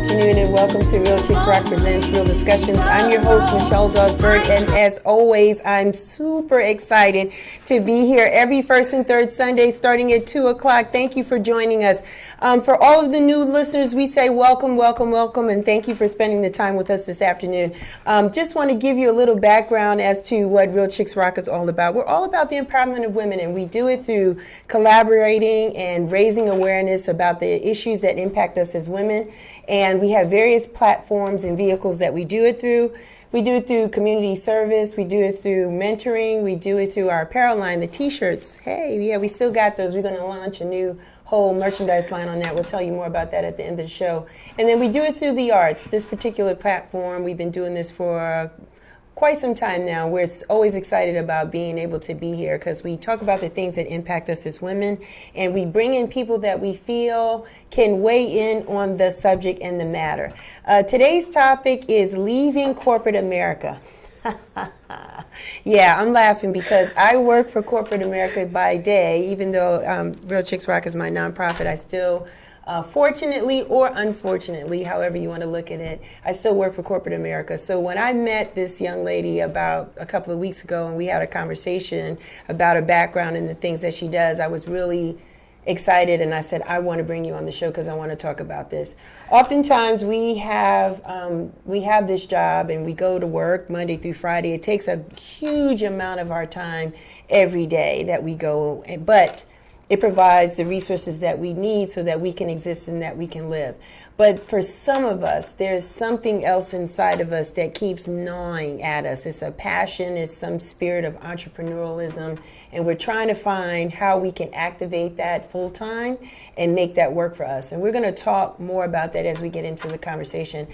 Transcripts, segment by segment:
afternoon, and welcome to Real Chicks Rock Presents Real Discussions. I'm your host, Michelle Dawsberg, and as always, I'm super excited to be here every first and third Sunday starting at 2 o'clock. Thank you for joining us. For all of the new listeners, we say welcome, welcome, welcome, and thank you for spending the time with us this afternoon. Just want to give you a little background as to what Real Chicks Rock is all about. We're all about the empowerment of women, and we do it through collaborating and raising awareness about the issues that impact us as women. And we have various platforms and vehicles that we do it through. We do it through community service. We do it through mentoring. We do it through our apparel line, the t-shirts. Hey, yeah, we still got those. We're going to launch a new whole merchandise line on that. We'll tell you more about that at the end of the show. And then we do it through the arts. This particular platform, we've been doing this for quite some time now. We're always excited about being able to be here because we talk about the things that impact us as women, and we bring in people that we feel can weigh in on the subject and the matter. Today's topic is leaving corporate America. Yeah, I'm laughing because I work for corporate America by day. Even though Real Chicks Rock is my nonprofit, I still fortunately or unfortunately, however you want to look at it, I still work for corporate America. So when I met this young lady about a couple of weeks ago and we had a conversation about her background and the things that she does, I was really excited, and I said, I want to bring you on the show because I want to talk about this. Oftentimes we have this job and we go to work Monday through Friday. It takes a huge amount of our time every day that we go, but it provides the resources that we need so that we can exist and that we can live. But for some of us, there's something else inside of us that keeps gnawing at us. It's a passion, it's some spirit of entrepreneurialism, and we're trying to find how we can activate that full time and make that work for us. And we're going to talk more about that as we get into the conversation.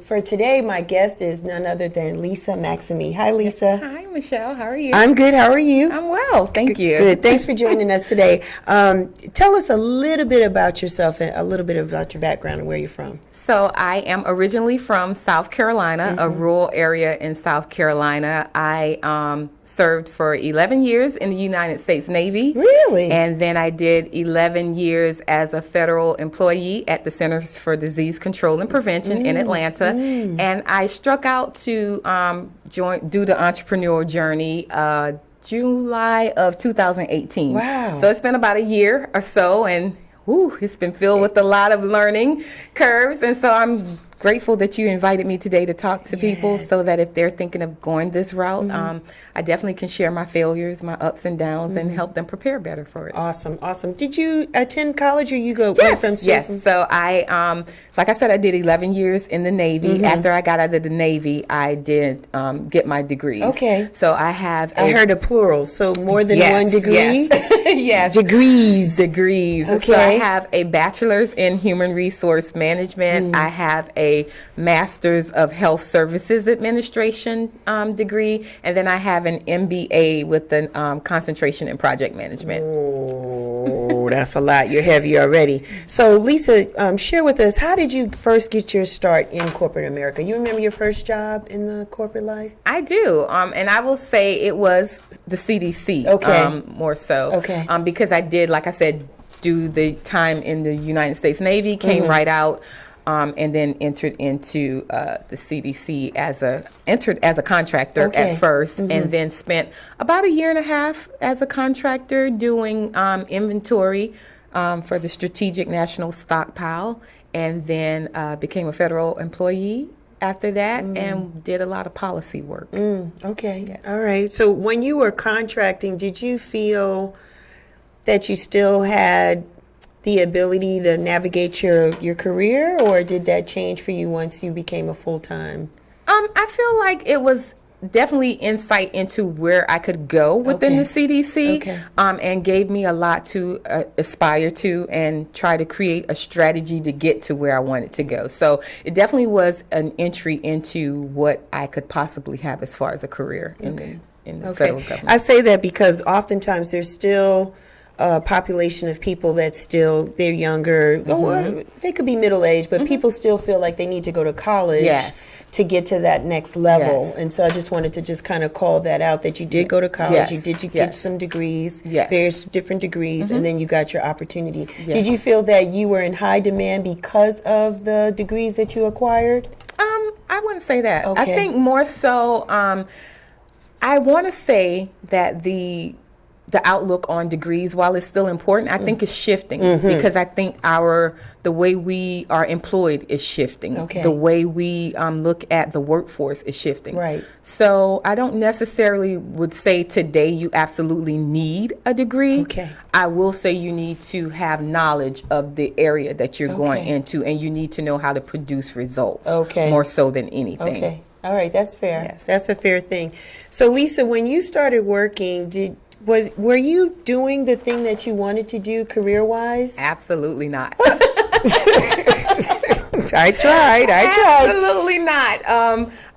For today, my guest is none other than Lisa Maxime. Hi, Lisa. Hi, Michelle. How are you? I'm good. How are you? I'm well. Thank you. Good. Thanks for joining us today. Tell us a little bit about yourself and a little bit about your background and where you're from. So I am originally from South Carolina, a rural area in South Carolina. I served for 11 years in the United States Navy. Really? And then I did 11 years as a federal employee at the Centers for Disease Control and Prevention in Atlanta. And I struck out to do the entrepreneurial journey July of 2018. Wow. So it's been about a year or so, and it's been filled with a lot of learning curves. And so I'm grateful that you invited me today to talk to people so that if they're thinking of going this route, I definitely can share my failures, my ups and downs, and help them prepare better for it. Awesome, awesome. Did you attend college or you go Yes, from yes. So I, like I said, I did 11 years in the Navy. After I got out of the Navy, I did get my degrees. Okay. So I have I heard a plural, so more than one degree? Yes. Degrees. Okay. So I have a bachelor's in human resource management. I have a master's of health services administration degree, and then I have an MBA with a concentration in project management. Oh, that's a lot. You're heavy already. So Lisa, share with us, how did you first get your start in corporate America? You remember your first job in the corporate life? I do, and I will say it was the CDC. Okay. More so. Okay. Because I did, like I said, do the time in the United States Navy, came right out. And then entered into the CDC as a contractor at first, and then spent about a year and a half as a contractor doing inventory for the Strategic National Stockpile, and then became a federal employee after that and did a lot of policy work. Okay. Yes. All right. So when you were contracting, did you feel that you still had the ability to navigate your career, or did that change for you once you became a full-time? I feel like it was definitely insight into where I could go within the CDC, and gave me a lot to aspire to and try to create a strategy to get to where I wanted to go. So it definitely was an entry into what I could possibly have as far as a career in the federal government. I say that because oftentimes there's still a population of people that still, they're younger, or they could be middle-aged, but people still feel like they need to go to college to get to that next level. And so I just wanted to just kind of call that out, that you did go to college, you get some degrees, various different degrees, and then you got your opportunity. Did you feel that you were in high demand because of the degrees that you acquired? I wouldn't say that. I think more so, I want to say that the outlook on degrees, while it's still important, I think is shifting, because I think the way we are employed is shifting. The way we look at the workforce is shifting. Right. So I don't necessarily would say today you absolutely need a degree. I will say you need to have knowledge of the area that you're going into, and you need to know how to produce results more so than anything. All right, that's fair. That's a fair thing. So Lisa, when you started working, were you doing the thing that you wanted to do career-wise? Absolutely not. I tried. Absolutely not.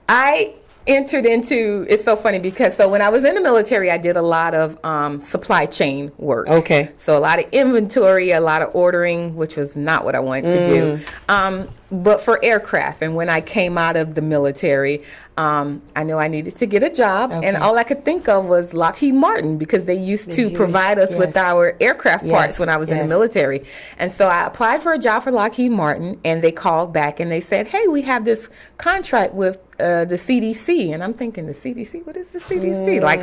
I entered into, it's so funny because when I was in the military, I did a lot of supply chain work. So a lot of inventory, a lot of ordering, which was not what I wanted to do. But for aircraft, and when I came out of the military, I knew I needed to get a job, and all I could think of was Lockheed Martin, because they used to provide us with our aircraft parts when I was in the military. And so I applied for a job for Lockheed Martin, and they called back and they said, hey, we have this contract with the CDC. And I'm thinking, the CDC? What is the CDC? Like,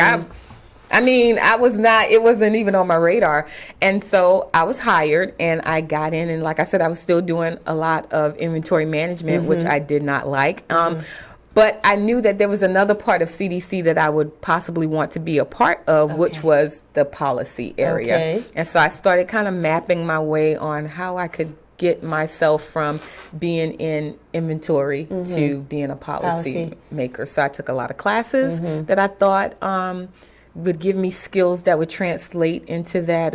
it wasn't even on my radar. And so I was hired, and I got in, and like I said, I was still doing a lot of inventory management, which I did not like. But I knew that there was another part of CDC that I would possibly want to be a part of, which was the policy area. And so I started kind of mapping my way on how I could get myself from being in inventory to being a policy maker. So I took a lot of classes that I thought would give me skills that would translate into that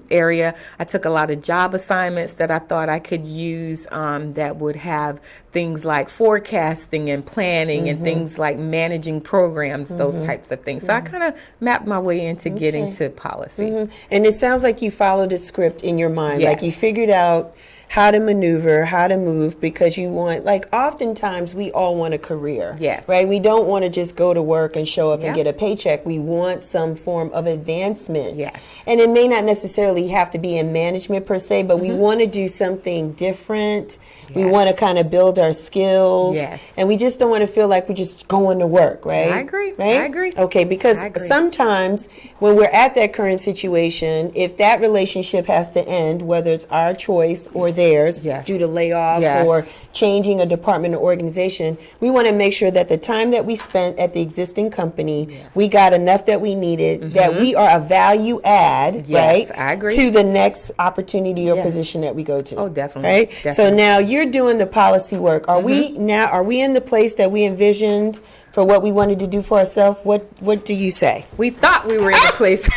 area. I took a lot of job assignments that I thought I could use that would have things like forecasting and planning and things like managing programs, those types of things. So I kind of mapped my way into getting to policy. And it sounds like you followed a script in your mind. Like you figured out how to maneuver, how to move, because you want, like, oftentimes we all want a career. Right? We don't want to just go to work and show up and get a paycheck. We want some form of advancement. And it may not necessarily have to be in management per se, but we want to do something different. We want to kind of build our skills. And we just don't want to feel like we're just going to work, right? I agree. Right? I agree. Okay, because sometimes when we're at that current situation, if that relationship has to end, whether it's our choice or theirs, due to layoffs or changing a department or organization, we want to make sure that the time that we spent at the existing company, we got enough that we needed, that we are a value add, right? I agree. To the next opportunity or position that we go to. Oh, definitely. Right? Definitely. So now you're doing the policy work. Are we in the place that we envisioned for what we wanted to do for ourselves? What do you say? We thought we were in the place.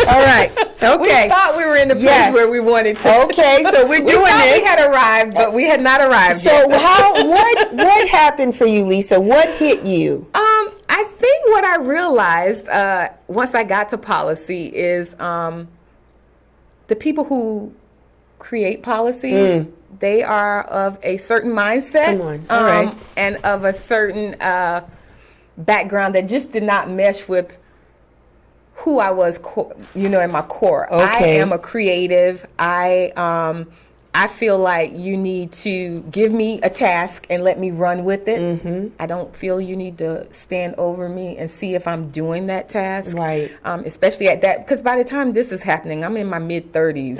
All right. Okay. We thought we were in the place where we wanted to. Okay, so we're doing this. We had arrived, but we had not arrived yet. So what happened for you, Lisa? What hit you? I think what I realized once I got to policy is the people who create policies, they are of a certain mindset. Come on. All right. And of a certain background that just did not mesh with who I was, in my core. I am a creative. I feel like you need to give me a task and let me run with it. I don't feel you need to stand over me and see if I'm doing that task. Right. Especially at that, because by the time this is happening, I'm in my mid 30s,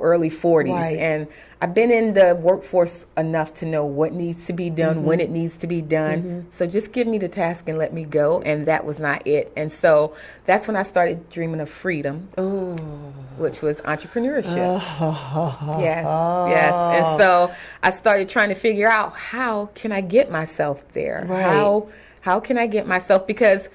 early 40s. And I've been in the workforce enough to know what needs to be done, when it needs to be done. So just give me the task and let me go. And that was not it. And so that's when I started dreaming of freedom, which was entrepreneurship. Yes. And so I started trying to figure out, how can I get myself there? Right. How can I get myself? Because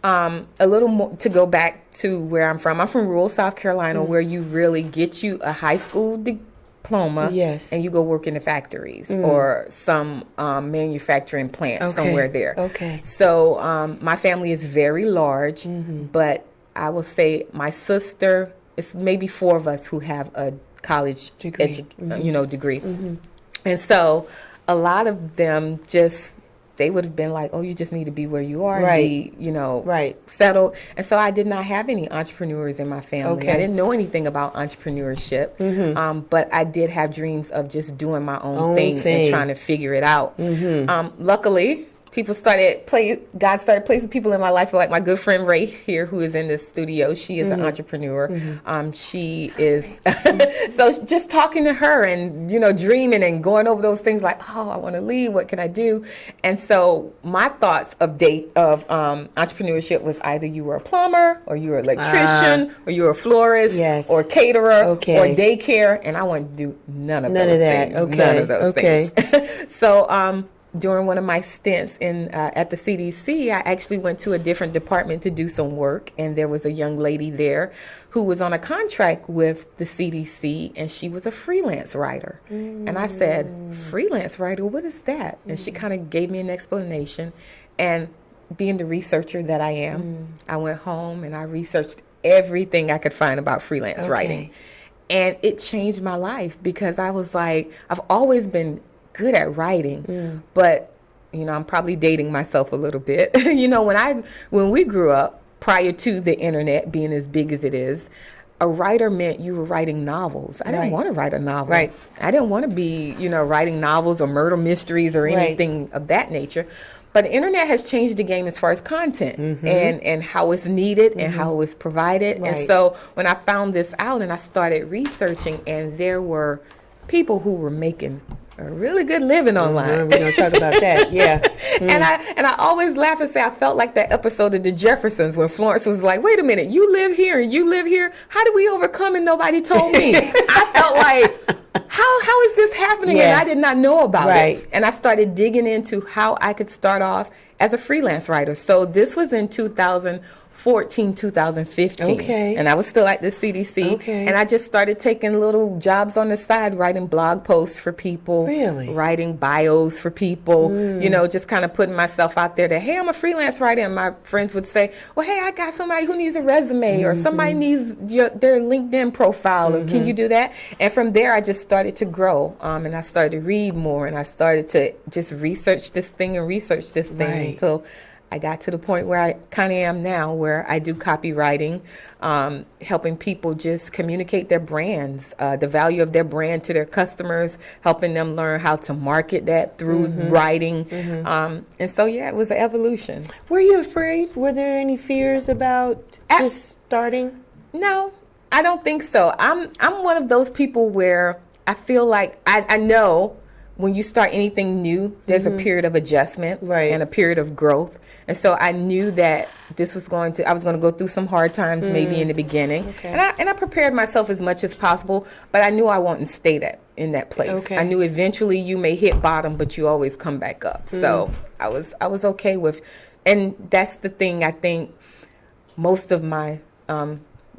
a little more to go back to where I'm from rural South Carolina, where you really get you a high school diploma, and you go work in the factories or some manufacturing plant somewhere there. So my family is very large, but I will say my sister it's maybe 4 of us who have a college degree. Degree. And so a lot of them they would have been like, oh, you just need to be where you are and be, settled. And so I did not have any entrepreneurs in my family. I didn't know anything about entrepreneurship, but I did have dreams of just doing my own thing and trying to figure it out. Luckily, God started placing people in my life, like my good friend Ray here, who is in this studio. She is an entrepreneur. She is, so just talking to her and, dreaming and going over those things like, oh, I want to leave. What can I do? And so my thoughts of entrepreneurship was either you were a plumber or you were an electrician or you were a florist or caterer or daycare. And I wanted to do none of those things. None of those things. So, during one of my stints at the CDC, I actually went to a different department to do some work, and there was a young lady there who was on a contract with the CDC, and she was a freelance writer. And I said, freelance writer, what is that? And she kind of gave me an explanation. And being the researcher that I am, I went home and I researched everything I could find about freelance writing. And it changed my life because I was like, I've always been good at writing, but I'm probably dating myself a little bit. When we grew up, prior to the internet being as big as it is, a writer meant you were writing novels. I didn't want to write a novel. I didn't want to be, writing novels or murder mysteries or anything of that nature. But the internet has changed the game as far as content and how it's needed and how it's provided. And so when I found this out and I started researching, and there were people who were making a really good living online. We're going to talk about that, And I always laugh and say I felt like that episode of The Jeffersons when Florence was like, wait a minute, you live here and you live here? How did we overcome and nobody told me? I felt like, how is this happening? And I did not know about it. And I started digging into how I could start off as a freelance writer. So this was in 2014, 2015. And I was still at the CDC. And I just started taking little jobs on the side, writing blog posts for people, writing bios for people, just kind of putting myself out there that, hey, I'm a freelance writer. And my friends would say, well, hey, I got somebody who needs a resume or somebody needs their LinkedIn profile. Or can you do that? And from there, I just started to grow. And I started to read more and I started to just research this thing until I got to the point where I kind of am now, where I do copywriting, helping people just communicate their brands, the value of their brand to their customers, helping them learn how to market that through writing. And so, it was an evolution. Were you afraid? Were there any fears about just starting? No, I don't think so. I'm one of those people where I feel like I know when you start anything new, there's a period of adjustment and a period of growth. And so I knew that I was going to go through some hard times maybe in the beginning. And I prepared myself as much as possible, but I knew I wouldn't stay in that place. I knew eventually you may hit bottom, but you always come back up. So I was okay with, and that's the thing I think most of my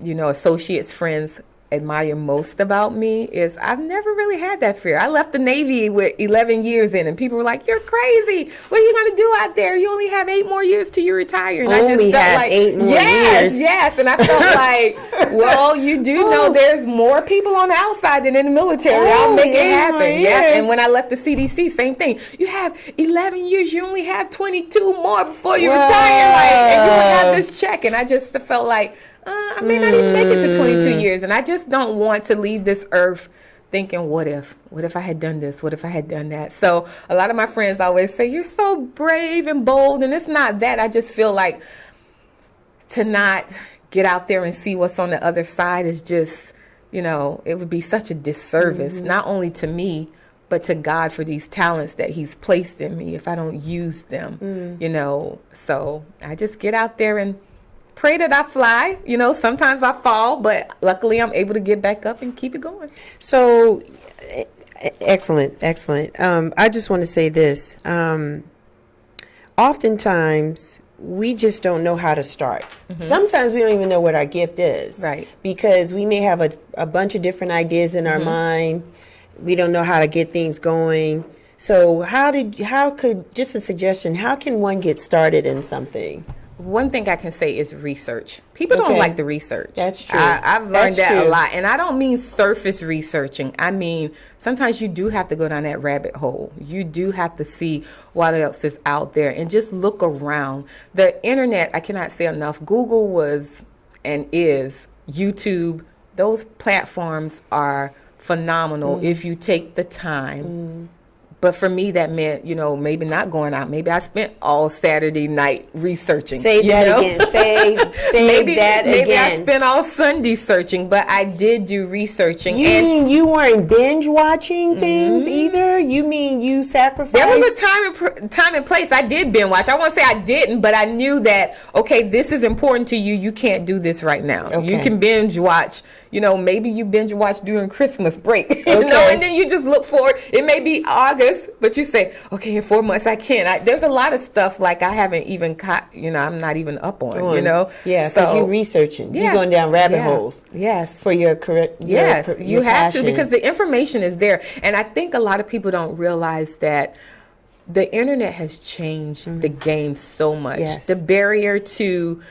associates, friends admire most about me is I've never really had that fear. I left the Navy with 11 years in, and people were like, "You're crazy. What are you going to do out there? You only have 8 more years till you retire." And I just felt like, 8 more years. Yes. And I felt like, well, you do know there's more people on the outside than in the military. I'll make it happen. Yes. And when I left the CDC, same thing. You have 11 years. You only have 22 more before you retire. And you will have this check. And I just felt like, I may not even make it to 22 years. And I just don't want to leave this earth thinking, what if I had done this? What if I had done that? So a lot of my friends always say, you're so brave and bold. And it's not that. I just feel like to not get out there and see what's on the other side is just, it would be such a disservice, not only to me, but to God for these talents that he's placed in me if I don't use them, So I just get out there and pray that I fly. Sometimes I fall, but luckily I'm able to get back up and keep it going. So, excellent. I just want to say this. Oftentimes, we just don't know how to start. Sometimes we don't even know what our gift is. Right. Because we may have a bunch of different ideas in our mind. We don't know how to get things going. So just a suggestion, how can one get started in something? one thing I can say is research. People don't like the research. That's true. I've learned that a lot. And I don't mean surface researching. I mean, sometimes you do have to go down that rabbit hole. You do have to see what else is out there and just look around. The internet, I cannot say enough. Google was and is, YouTube, those platforms are phenomenal if you take the time. But for me, that meant, maybe not going out. Maybe I spent all Saturday night researching. Say that again. Say that again. Maybe I spent all Sunday searching, but I did do researching. You mean you weren't binge watching things either? You mean you sacrificed? There was a time and place. I did binge watch. I won't say I didn't, but I knew that, okay, this is important to you. You can't do this right now. Okay. You can binge watch. Maybe you binge watch during Christmas break. And then you just look forward. It may be August, but you say, okay, in 4 months I can't. There's a lot of stuff like I haven't even caught, I'm not even up on, Yeah, because you're researching. You're going down rabbit holes. Yes. For your career. Yes, you have passion. to, because the information is there. And I think a lot of people don't realize that the internet has changed the game so much. Yes. The barrier to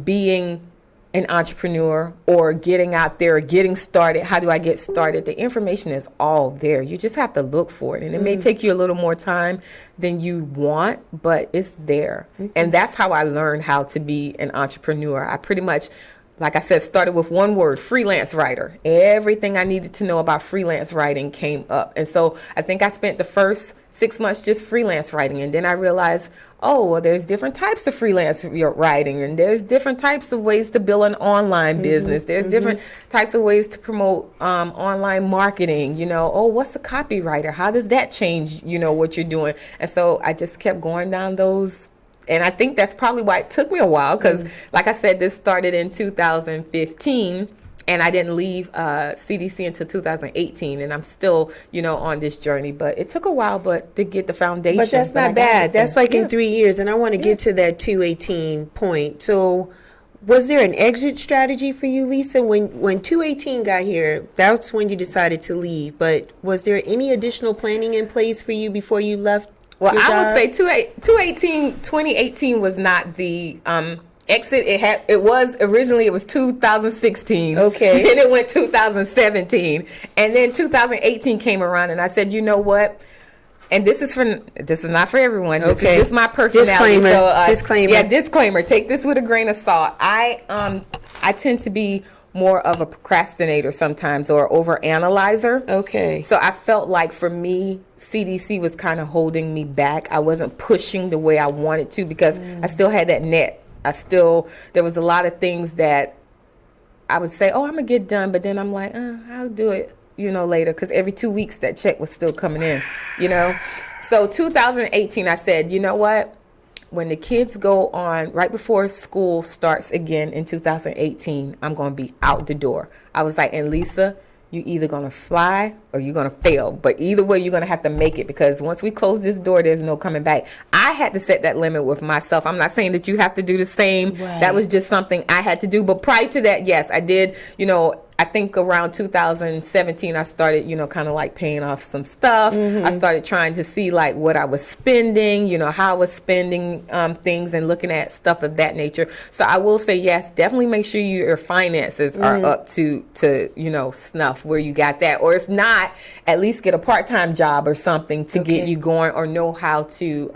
being an entrepreneur or getting out there or getting started. How do I get started? The information is all there. You just have to look for it. And it may take you a little more time than you want, but it's there. And that's how I learned how to be an entrepreneur. I pretty much, like I said, started with one word, freelance writer. Everything I needed to know about freelance writing came up. And so I think I spent the first 6 months just freelance writing. And then I realized, there's different types of freelance writing. And there's different types of ways to build an online business. There's different types of ways to promote online marketing. What's a copywriter? How does that change, what you're doing? And so I just kept going down those. And I think that's probably why it took me a while, because like I said, this started in 2015 and I didn't leave CDC until 2018. And I'm still, on this journey. But it took a while to get the foundation. But that's not bad. That's like in 3 years. And I want to get to that 218 point. So was there an exit strategy for you, Lisa? When 218 got here, that's when you decided to leave. But was there any additional planning in place for you before you left? Well, I would say 2018 was not the exit. It was originally 2016. Okay. Then it went 2017, and then 2018 came around, and I said, you know what? And this is not for everyone. This is just my personality. Disclaimer. Yeah, disclaimer. Take this with a grain of salt. I tend to be more of a procrastinator sometimes, or overanalyzer. Okay. So I felt like for me, CDC was kind of holding me back. I wasn't pushing the way I wanted to, because I still had that net. There was a lot of things that I would say, I'm going to get done. But then I'm like, I'll do it, later. Because every 2 weeks that check was still coming in, So 2018, I said, you know what? When the kids go on, right before school starts again in 2018, I'm going to be out the door. I was like, and Lisa, you either going to fly or you're going to fail. But either way, you're going to have to make it, because once we close this door, there's no coming back. I had to set that limit with myself. I'm not saying that you have to do the same. Right. That was just something I had to do. But prior to that, yes, I did, I think around 2017, I started, kind of like paying off some stuff. I started trying to see like what I was spending, how I was spending things, and looking at stuff of that nature. So I will say, yes, definitely make sure your finances are up to snuff where you got that. Or if not, at least get a part-time job or something to get you going, or know how to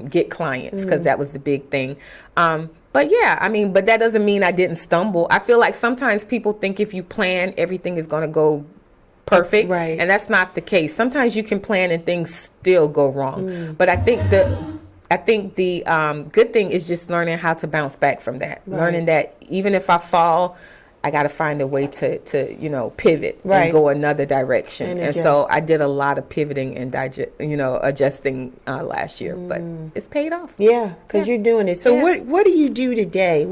get clients, because that was the big thing. But yeah, but that doesn't mean I didn't stumble. I feel like sometimes people think if you plan, everything is going to go perfect. Right. And that's not the case. Sometimes you can plan and things still go wrong. But I think the good thing is just learning how to bounce back from that. Right. Learning that even if I fall, I got to find a way to pivot and go another direction. And so I did a lot of pivoting and adjusting last year, but it's paid off. Yeah, because you're doing it. So what do you do today?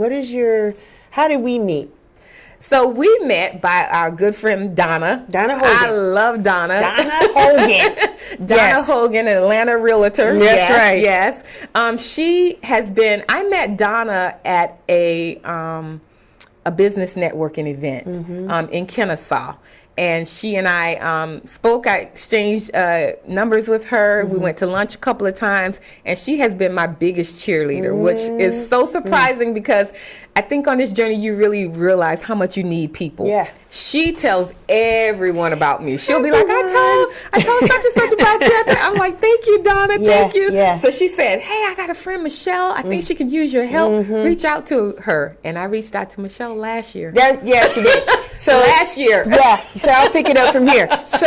How did we meet? So we met by our good friend Donna. Donna Hogan. I love Donna. Donna Hogan. Donna Hogan, an Atlanta realtor. That's right. Yes. I met Donna at a business networking event in Kennesaw. and she and I spoke. I exchanged numbers with her. We went to lunch a couple of times, and she has been my biggest cheerleader, which is so surprising because I think on this journey you really realize how much you need people. Yeah. She tells everyone about me. She'll be like, I told such and such about you. I'm like, thank you, Donna. Thank you. Yeah. So she said, hey, I got a friend, Michelle. I think she could use your help. Reach out to her. And I reached out to Michelle last year. Yeah, she did. So last year. Yeah. So I'll pick it up from here. So,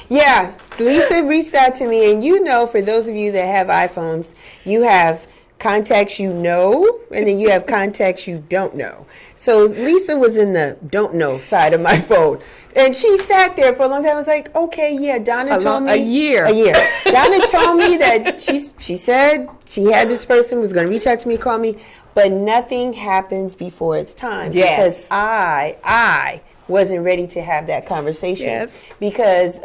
yeah, Lisa reached out to me. And you know, for those of you that have iPhones, you have contacts you know, and then you have contacts you don't know. So Lisa was in the don't know side of my phone. And she sat there for a long time. I was like, okay, yeah, Donna told me. A year. Donna told me that she said she had this person was going to reach out to me, call me, but nothing happens before it's time. Yes. Because I wasn't ready to have that conversation. Yes. Because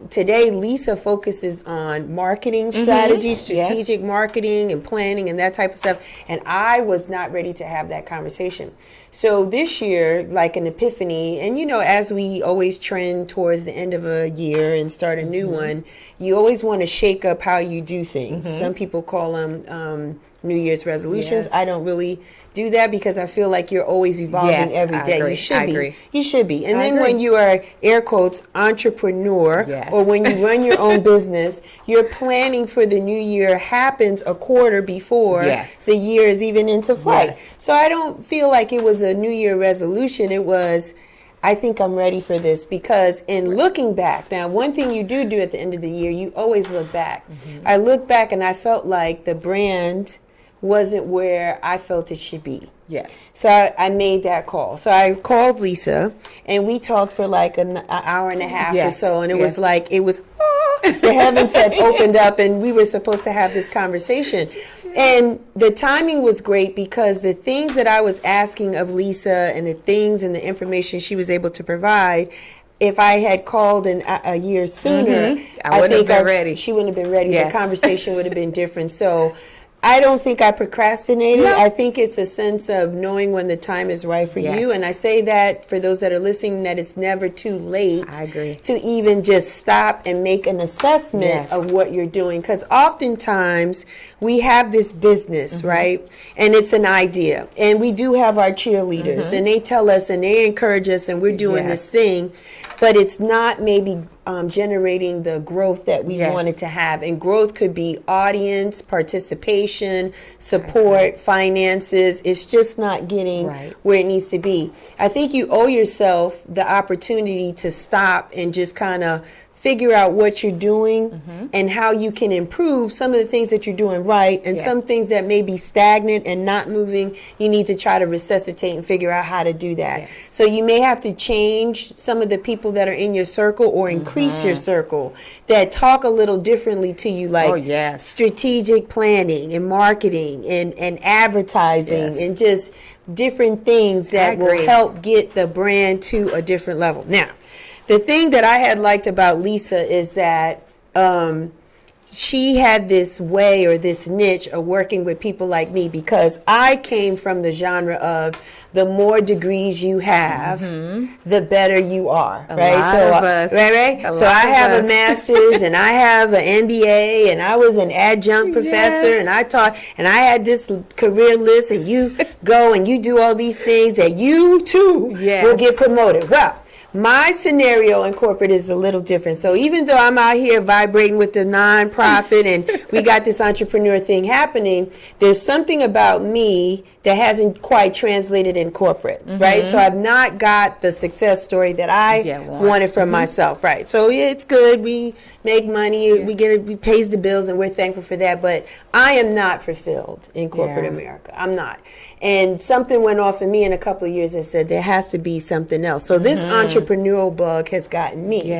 today Lisa focuses on marketing strategy, strategic marketing and planning and that type of stuff. And I was not ready to have that conversation. So this year, like an epiphany, and you know, as we always trend towards the end of a year and start a new one, you always want to shake up how you do things. Some people call them New Year's resolutions. I don't really do that because I feel like you're always evolving every day. Agree. You should be. Agree. You should be. And I then agree. when you are, air quotes, entrepreneur, or when you run your own business, your planning for the new year happens a quarter before the year is even into flight. So I don't feel like it was a New Year resolution. It was, I think I'm ready for this, because in looking back, now one thing you do at the end of the year, you always look back. I look back and I felt like the brand wasn't where I felt it should be. Yes. So I made that call. So I called Lisa and we talked for like an hour and a half or so. And it was like, the heavens had opened up and we were supposed to have this conversation. And the timing was great because the things that I was asking of Lisa and the things and the information she was able to provide, if I had called a year sooner, I wouldn't have been ready. She wouldn't have been ready. The conversation would have been different. So I don't think I procrastinated. No. I think it's a sense of knowing when the time is right for you. And I say that for those that are listening, that it's never too late to even just stop and make an assessment of what you're doing. Because oftentimes we have this business, right? And it's an idea. And we do have our cheerleaders and they tell us and they encourage us and we're doing this thing. But it's not maybe generating the growth that we wanted to have. And growth could be audience, participation, support, finances. It's just not getting where it needs to be. I think you owe yourself the opportunity to stop and just kind of figure out what you're doing and how you can improve some of the things that you're doing right, and some things that may be stagnant and not moving, you need to try to resuscitate and figure out how to do that. So you may have to change some of the people that are in your circle or increase your circle that talk a little differently to you, like strategic planning and marketing and advertising and just different things that will help get the brand to a different level. Now, the thing that I had liked about Lisa is that she had this way or this niche of working with people like me, because I came from the genre of the more degrees you have, the better you are, right? So I have a master's and I have an MBA and I was an adjunct professor and I taught and I had this career list, and you go and you do all these things that you too will get promoted. Well, my scenario in corporate is a little different. So even though I'm out here vibrating with the nonprofit and we got this entrepreneur thing happening, there's something about me that hasn't quite translated in corporate, right? So I've not got the success story that I wanted from myself, right? So it's good. We make money, we get it, we pays the bills, and we're thankful for that. But I am not fulfilled in corporate America. I'm not. And something went off in me in a couple of years that said there has to be something else. So this entrepreneurial bug has gotten me.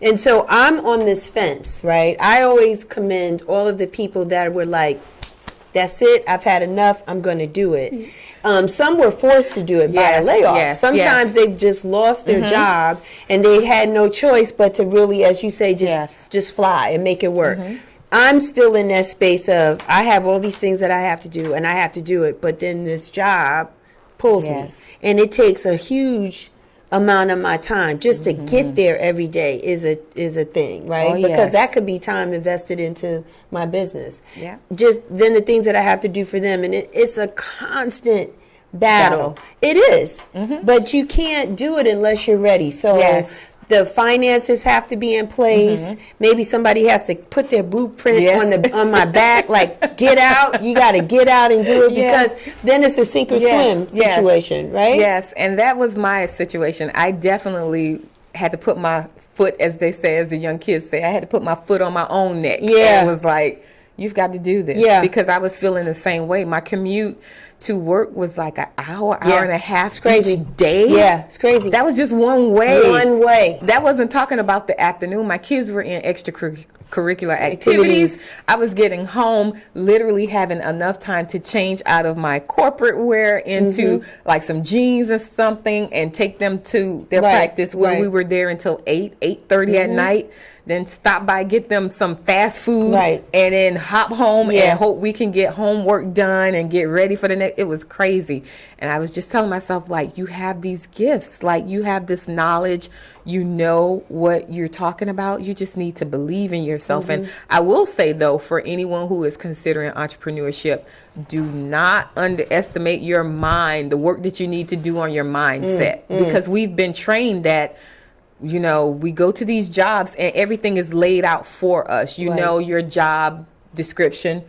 And so I'm on this fence, right? I always commend all of the people that were like, that's it, I've had enough, I'm going to do it. Some were forced to do it by a layoff. Sometimes they've just lost their job and they had no choice but to really, as you say, just fly and make it work. I'm still in that space of, I have all these things that I have to do and I have to do it, but then this job pulls me. And it takes a huge amount of my time just to get there every day is a thing, right? Oh, because yes. that could be time invested into my business. Yeah. Just then the things that I have to do for them, and it's a constant battle. It is, but you can't do it unless you're ready. So Yes. the finances have to be in place. Maybe somebody has to put their blueprint on my back, like get out. You got to get out and do it because then it's a sink or swim situation, right? Yes, and that was my situation. I definitely had to put my foot, as they say, as the young kids say, I had to put my foot on my own neck. Yeah. And it was like, you've got to do this. Yeah. Because I was feeling the same way. My commute to work was like an hour and a half it's crazy. each day. Yeah, it's crazy. That was just one way. One way. That wasn't talking about the afternoon. My kids were in extracurricular activities. I was getting home, literally having enough time to change out of my corporate wear into like some jeans or something and take them to their practice where we were there until 8:30 at night. Then stop by, get them some fast food, and then hop home and hope we can get homework done and get ready for the next. It was crazy. And I was just telling myself, like, you have these gifts, like you have this knowledge, you know what you're talking about. You just need to believe in yourself. And I will say, though, for anyone who is considering entrepreneurship, do not underestimate your mind, the work that you need to do on your mindset, because we've been trained that, you know, we go to these jobs and everything is laid out for us. You know, your job description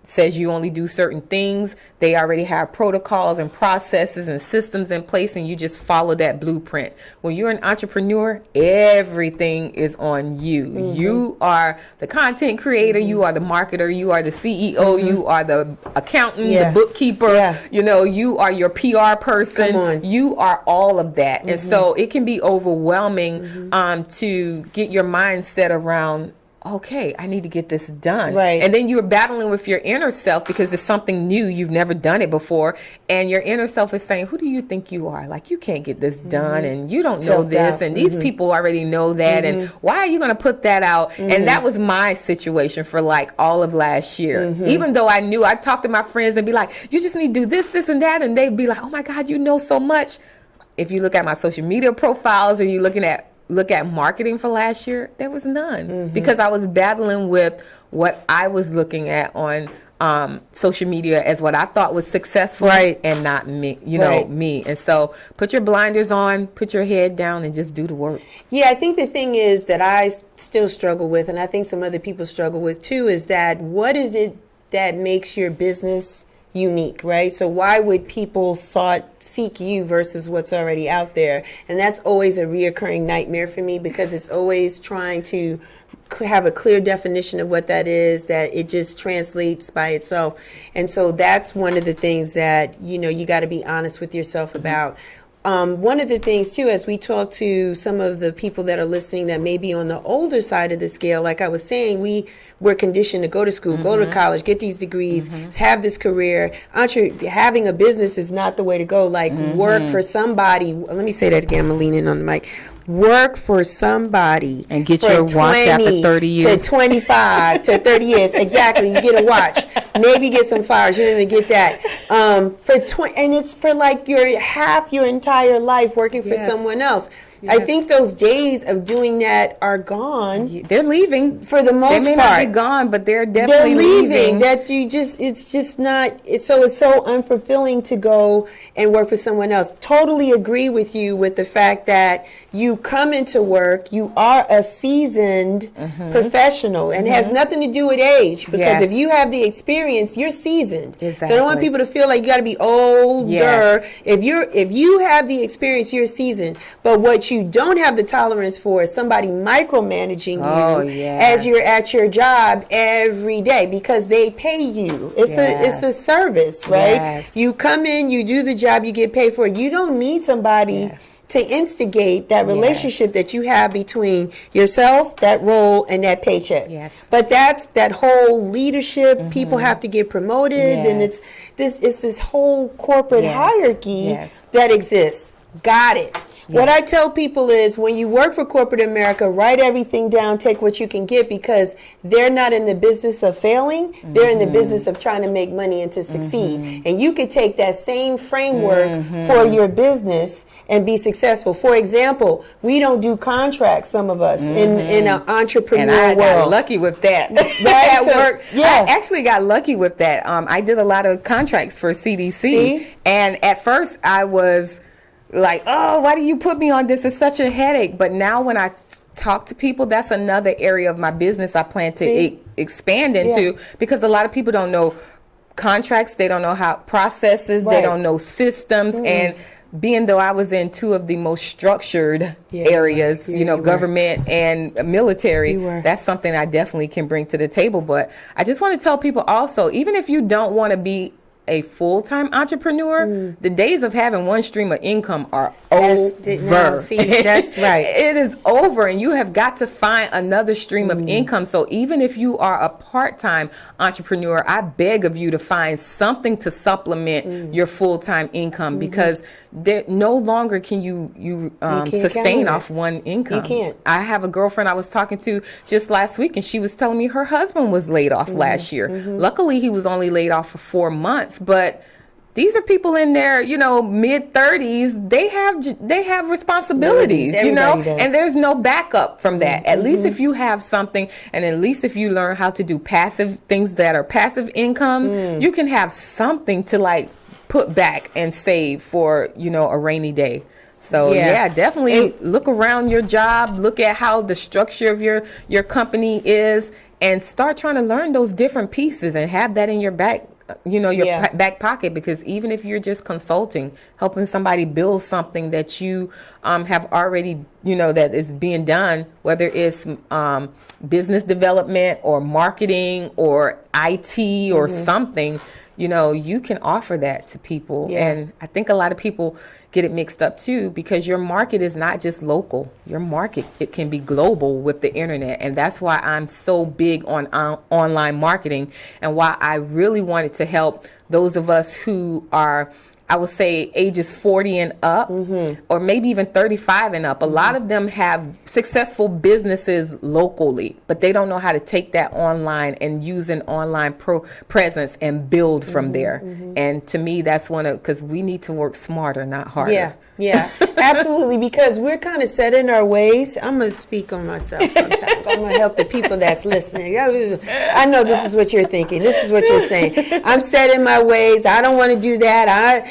says you only do certain things. They already have protocols and processes and systems in place, and you just follow that blueprint. When you're an entrepreneur, everything is on you. You are the content creator, you are the marketer, you are the CEO, you are the accountant, the bookkeeper, you know, you are your PR person. You are all of that. And so it can be overwhelming to get your mindset around, okay, I need to get this done. Right. And then you're battling with your inner self because it's something new. You've never done it before. And your inner self is saying, who do you think you are? Like, you can't get this done and you don't know this. And these people already know that. And why are you going to put that out? And that was my situation for like all of last year. Even though I knew, I'd talk to my friends and be like, you just need to do this, this, and that. And they'd be like, oh my God, you know so much. If you look at my social media profiles or you look at marketing for last year, there was none because I was battling with what I was looking at on social media as what I thought was successful and not me, you know, me. And so put your blinders on, put your head down and just do the work. Yeah, I think the thing is that I still struggle with, and I think some other people struggle with too, is that what is it that makes your business unique, right? So why would people seek you versus what's already out there? And that's always a reoccurring nightmare for me because it's always trying to have a clear definition of what that is, that it just translates by itself. And so that's one of the things that, you know, you got to be honest with yourself about. One of the things too, as we talk to some of the people that are listening that may be on the older side of the scale, like I was saying, we're conditioned to go to school, go to college, get these degrees, have this career. Having a business is not the way to go. Like work for somebody. Let me say that again. I'm gonna lean in on the mic. Work for somebody and get your watch after 30 years to 25 to 30 years. Exactly. You get a watch, maybe get some flowers. You didn't even get that. And it's for like half your entire life working for someone else. I think those days of doing that are gone. They're leaving for the most part. They may not be gone, but they're definitely leaving. That it's just not. It's so unfulfilling to go and work for someone else. Totally agree with you with the fact that you come into work, you are a seasoned professional, and it has nothing to do with age. Because if you have the experience, you're seasoned. Exactly. So I don't want people to feel like you got to be older. Yes. If you have the experience, you're seasoned. But what you don't have the tolerance for is somebody micromanaging you as you're at your job every day because they pay you. It's a service, right? Yes. You come in, you do the job, you get paid for it. You don't need somebody to instigate that relationship that you have between yourself, that role, and that paycheck. Yes. But that's that whole leadership. People have to get promoted, and it's this whole corporate hierarchy that exists. Got it. What I tell people is when you work for corporate America, write everything down, take what you can get, because they're not in the business of failing. They're in the business of trying to make money and to succeed. And you could take that same framework for your business and be successful. For example, we don't do contracts, some of us, in an entrepreneurial and I world. got lucky with that. Right? At work. Yeah. I actually got lucky with that. I did a lot of contracts for CDC. See? And at first I was like, oh, why do you put me on this? It's such a headache. But now when I talk to people, that's another area of my business I plan to expand into, because a lot of people don't know contracts. They don't know how processes. They don't know systems. And being though I was in two of the most structured areas, government and military, that's something I definitely can bring to the table. But I just want to tell people also, even if you don't want to be a full-time entrepreneur, the days of having one stream of income are over. That's right. It is over, and you have got to find another stream of income. So even if you are a part-time entrepreneur, I beg of you to find something to supplement your full-time income, because no longer can you sustain off one income. You can't. I have a girlfriend I was talking to just last week, and she was telling me her husband was laid off last year. Luckily, he was only laid off for 4 months. But these are people in their, mid-30s. They have responsibilities, does. and there's no backup from that. At least if you have something, and at least if you learn how to do passive things that are passive income, you can have something to put back and save for, a rainy day. So definitely look around your job, look at how the structure of your company is, and start trying to learn those different pieces and have that in your back back pocket, because even if you're just consulting, helping somebody build something that you have already, that is being done, whether it's business development or marketing or IT or something, you can offer that to people. And I think a lot of people get it mixed up too, because your market is not just local. Your market, it can be global with the internet. And that's why I'm so big on online marketing, and why I really wanted to help those of us who are, I would say, ages 40 and up, or maybe even 35 and up. A lot of them have successful businesses locally, but they don't know how to take that online and use an online presence and build from there. And to me, that's because we need to work smarter, not harder. Yeah, absolutely, because we're kind of set in our ways. I'm going to speak on myself sometimes. I'm going to help the people that's listening. I know this is what you're thinking. This is what you're saying. I'm set in my ways. I don't want to do that. I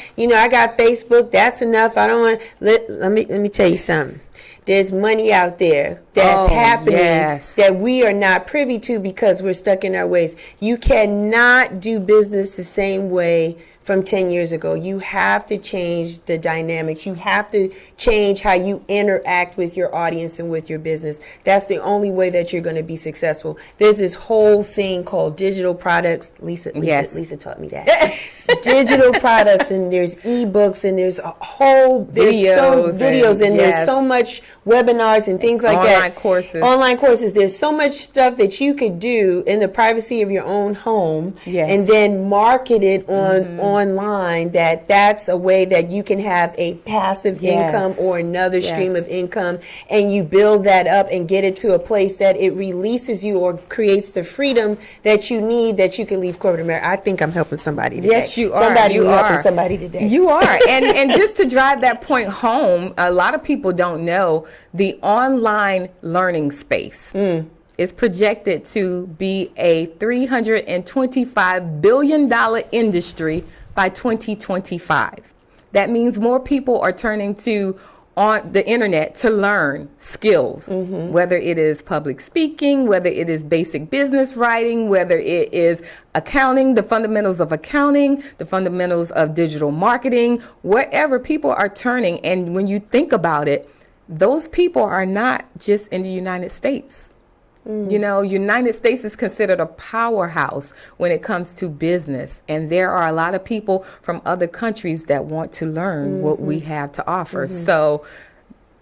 got Facebook. That's enough. I don't want. Let me tell you something. There's money out there that's happening that we are not privy to because we're stuck in our ways. You cannot do business the same way from 10 years ago. You have to change the dynamics. You have to change how you interact with your audience and with your business. That's the only way that you're going to be successful. There's this whole thing called digital products. Lisa taught me that. Digital products, and there's ebooks, and there's videos, and there's so much webinars and things like that. Online courses. There's so much stuff that you could do in the privacy of your own home, and then market it online. That's a way that you can have a passive income or another stream of income, and you build that up and get it to a place that it releases you or creates the freedom that you need, that you can leave corporate America. I think I'm helping somebody today. Yes, you are. Helping somebody today. You are. And just to drive that point home, a lot of people don't know the online learning space is projected to be a $325 billion industry by 2025. That means more people are turning to on the internet to learn skills, whether it is public speaking, whether it is basic business writing, whether it is accounting, the fundamentals of accounting, the fundamentals of digital marketing, wherever people are turning. And when you think about it, those people are not just in the United States. United States is considered a powerhouse when it comes to business. And there are a lot of people from other countries that want to learn what we have to offer. So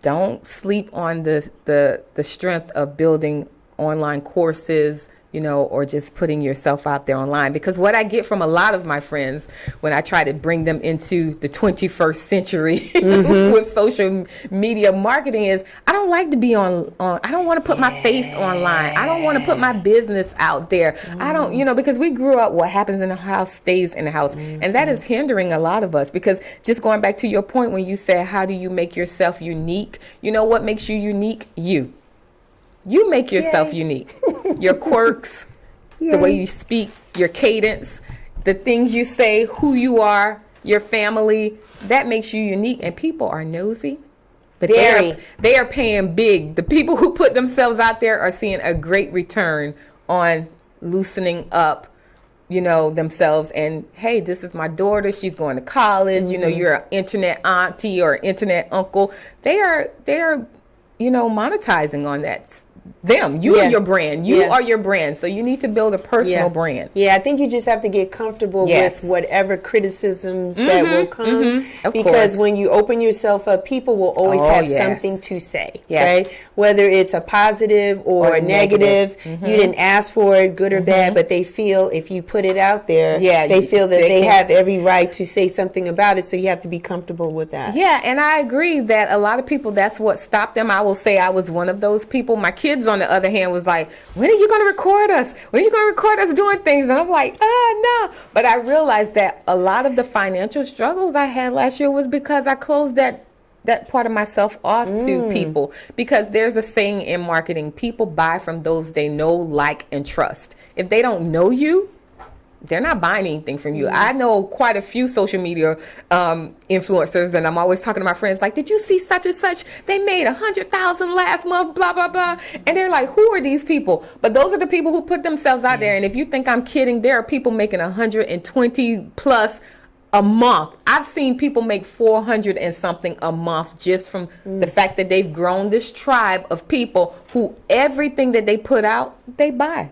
don't sleep on the strength of building online courses, or just putting yourself out there online. Because what I get from a lot of my friends when I try to bring them into the 21st century with social media marketing is, I don't like to be on I don't want to put my face online. I don't want to put my business out there. I don't, because we grew up, what happens in the house stays in the house. And that is hindering a lot of us, because just going back to your point when you said, how do you make yourself unique? You know what makes you unique? You make yourself unique. Your quirks, the way you speak, your cadence, the things you say, who you are, your family, that makes you unique. And people are nosy, but they are paying big. The people who put themselves out there are seeing a great return on loosening up, themselves. And hey, this is my daughter, she's going to college, you're an internet auntie or internet uncle. They are monetizing on that. You are your brand. You are your brand. So you need to build a personal brand. Yeah, I think you just have to get comfortable with whatever criticisms that will come. Because when you open yourself up, people will always have something to say, right? Whether it's a positive or a negative. You didn't ask for it, good or bad, but they feel if you put it out there, they feel that they have every right to say something about it. So you have to be comfortable with that. Yeah, and I agree that a lot of people, that's what stopped them. I will say I was one of those people. My kids, on the other hand, was like, when are you going to record us? When are you going to record us doing things? And I'm like, no. But I realized that a lot of the financial struggles I had last year was because I closed that part of myself off to people. Because there's a saying in marketing, people buy from those they know, like, and trust. If they don't know you, they're not buying anything from you. I know quite a few social media influencers, and I'm always talking to my friends like, did you see such and such? They made 100,000 last month, blah, blah, blah. And they're like, who are these people? But those are the people who put themselves out there. And if you think I'm kidding, there are people making 120 plus a month. I've seen people make 400 and something a month just from the fact that they've grown this tribe of people who everything that they put out, they buy.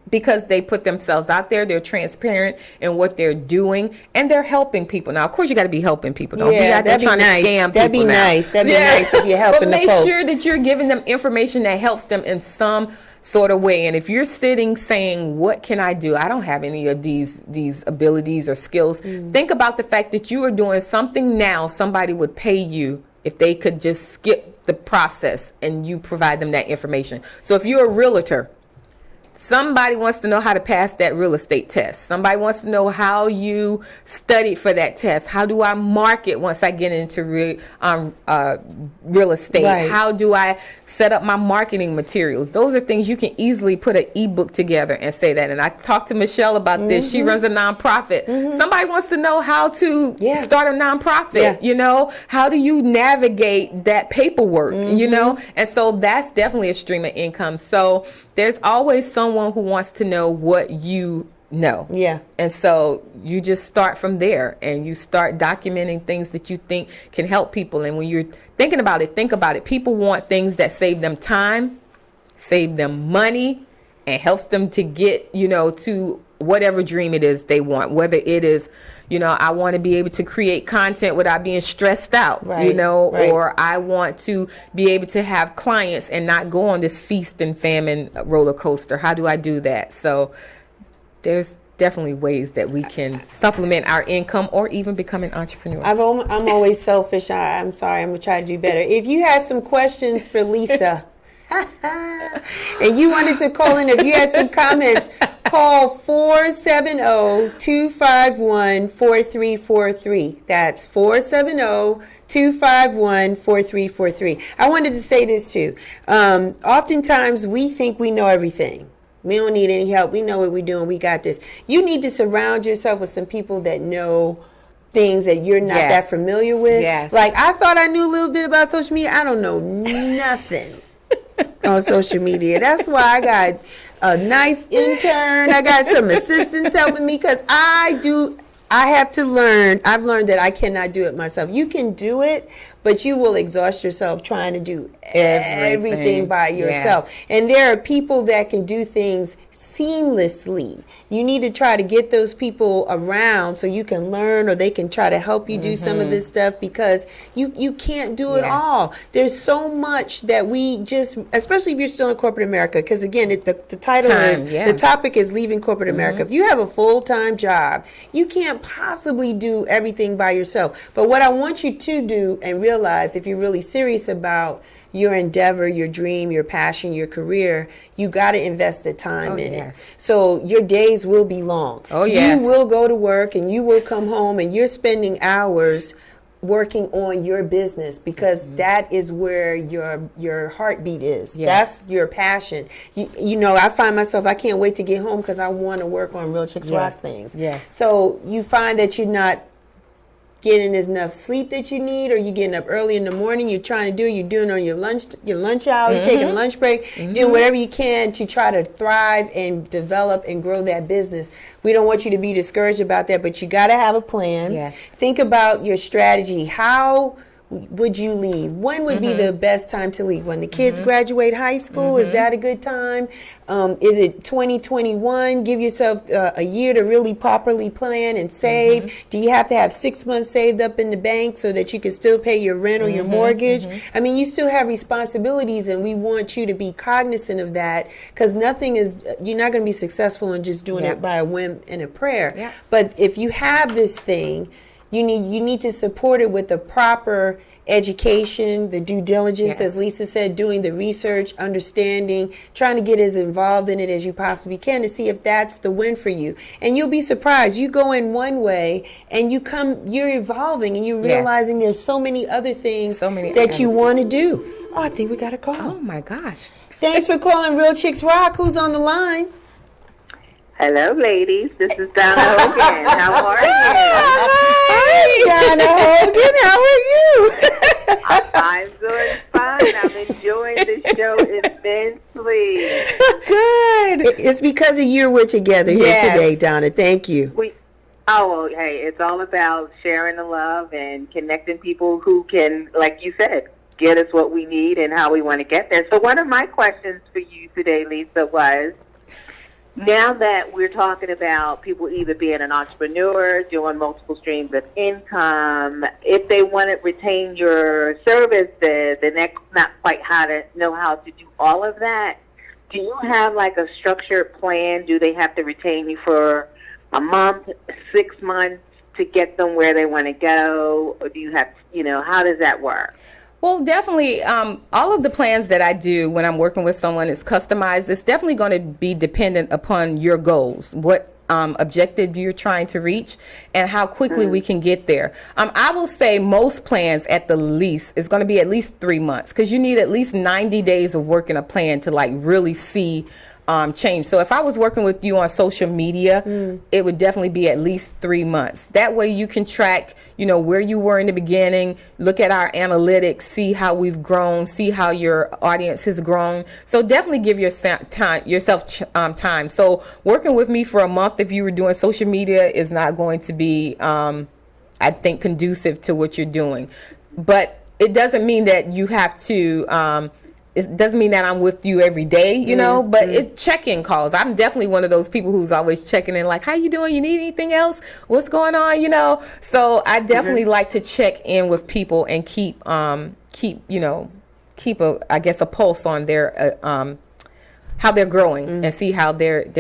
Because they put themselves out there, they're transparent in what they're doing, and they're helping people. Now, of course, you got to be helping people. Don't be out there trying to scam people. That'd be nice. That'd be nice if you're helping the folks. But make sure that you're giving them information that helps them in some sort of way. And if you're sitting saying, what can I do? I don't have any of these abilities or skills. Think about the fact that you are doing something now somebody would pay you if they could just skip the process and you provide them that information. So if you're a realtor, somebody wants to know how to pass that real estate test. Somebody wants to know how you studied for that test. How do I market once I get into real estate? Right. How do I set up my marketing materials? Those are things you can easily put an ebook together and say that. And I talked to Michelle about this. She runs a nonprofit. Somebody wants to know how to start a nonprofit. How do you navigate that paperwork? And so that's definitely a stream of income. So there's always someone who wants to know what you know. Yeah. And so you just start from there and you start documenting things that you think can help people. And when you're thinking about it, think about it. People want things that save them time, save them money, and helps them to get, to whatever dream it is they want, whether it is, I want to be able to create content without being stressed out, or I want to be able to have clients and not go on this feast and famine roller coaster. How do I do that? So there's definitely ways that we can supplement our income or even become an entrepreneur. I'm always selfish. I'm sorry. I'm going to try to do better. If you had some questions for Lisa and you wanted to call in, if you had some comments, call 470-251-4343. That's 470-251-4343. I wanted to say this too. Oftentimes we think we know everything. We don't need any help. We know what we're doing. We got this. You need to surround yourself with some people that know things that you're not that familiar with. Yes. Like, I thought I knew a little bit about social media. I don't know nothing on social media. That's why I got a nice intern. I got some assistants helping me because I have to learn. I've learned that I cannot do it myself. You can do it, but you will exhaust yourself trying to do everything by yourself. Yes. And there are people that can do things seamlessly. you need to try to get those people around so you can learn, or they can try to help you do some of this stuff, because you can't do it all. There's so much that we just, especially if you're still in corporate America, because again, the title the topic is leaving corporate America. If you have a full-time job, you can't possibly do everything by yourself. But what I want you to do and realize, if you're really serious about your endeavor, your dream, your passion, your career, you got to invest the time in it. So your days will be long. You will go to work and you will come home and you're spending hours working on your business, because that is where your heartbeat is. That's your passion. You know, I find myself, I can't wait to get home because I want to work on Real Chicks Rock things. So you find that you're not getting enough sleep that you need, or you're getting up early in the morning, you're doing on your lunch hour, you're taking a lunch break, doing whatever you can to try to thrive and develop and grow that business. We don't want you to be discouraged about that, but you got to have a plan. Think about your strategy. How would you leave? When would be the best time to leave? When the kids graduate high school? Is that a good time? Is it 2021? Give yourself a year to really properly plan and save. Do you have to have 6 months saved up in the bank so that you can still pay your rent or your mortgage? I mean, you still have responsibilities, and we want you to be cognizant of that, because you're not going to be successful in just doing it by a whim and a prayer. But if you have this thing, you need to support it with the proper education, the due diligence, as Lisa said, doing the research, understanding, trying to get as involved in it as you possibly can to see if that's the win for you. And you'll be surprised. You go in one way and you're evolving and you're realizing there's so many other things that you want to do. Oh, I think we got a call. Oh my gosh. Thanks for calling Real Chicks Rock. Who's on the line? Hello, ladies. This is Donna Hogan. How are you? Hi, Donna Hogan. How are you? I'm doing fine. I'm enjoying the show immensely. Good. It's because of you we're together here today, Donna. Thank you. Hey, it's all about sharing the love and connecting people who can, like you said, get us what we need and how we want to get there. So one of my questions for you today, Lisa, was, now that we're talking about people either being an entrepreneur, doing multiple streams of income, if they want to retain your services, and that's not quite how to do all of that, do you have like a structured plan? Do they have to retain you for a month, 6 months to get them where they want to go? Or do you have, how does that work? Well, definitely, all of the plans that I do when I'm working with someone is customized. It's definitely going to be dependent upon your goals, what objective you're trying to reach, and how quickly we can get there. I will say most plans at the least is going to be at least 3 months, because you need at least 90 days of working a plan to like really see change. So if I was working with you on social media, it would definitely be at least 3 months. That way you can track, where you were in the beginning, look at our analytics, see how we've grown, see how your audience has grown. So definitely give yourself time. So working with me for a month, if you were doing social media, is not going to be, I think, conducive to what you're doing. But it doesn't mean that you have to, it doesn't mean that I'm with you every day, but it's check-in calls. I'm definitely one of those people who's always checking in, like, how you doing? You need anything else? What's going on? So I definitely like to check in with people and keep a pulse on their, how they're growing and see how they're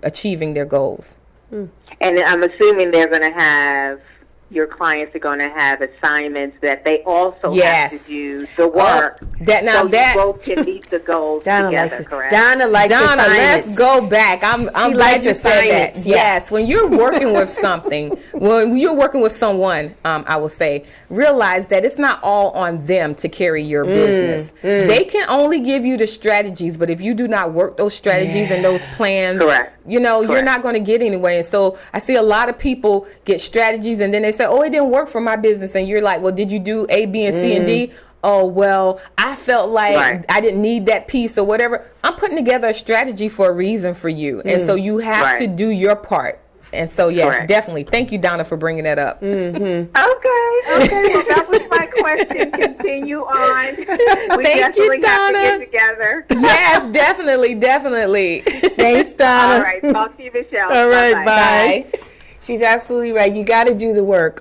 achieving their goals. And I'm assuming they're going to have, your clients are going to have assignments that they also have to do the work. You both can meet the goals together, correct? Donna likes assignments. Let's go back. I'm glad you said that. Yes, when you're working with something, when you're working with someone, I will say, realize that it's not all on them to carry your business. They can only give you the strategies, but if you do not work those strategies and those plans, you're not going to get anywhere. And so I see a lot of people get strategies and then they say, oh, it didn't work for my business. And you're like, well, did you do A, B, and C and D? Oh, well, I felt like I didn't need that piece or whatever. I'm putting together a strategy for a reason for you. And so you have to do your part. And so, yes, Correct. definitely. Thank you, Donna, for bringing that up. Okay. Well, that was my question. Continue on. We Thank you, definitely have to Donna. get together. Yes, definitely. Thanks, Donna. All right. Talk to you, Michelle. All right, Bye-bye. bye. She's absolutely right. You got to do the work.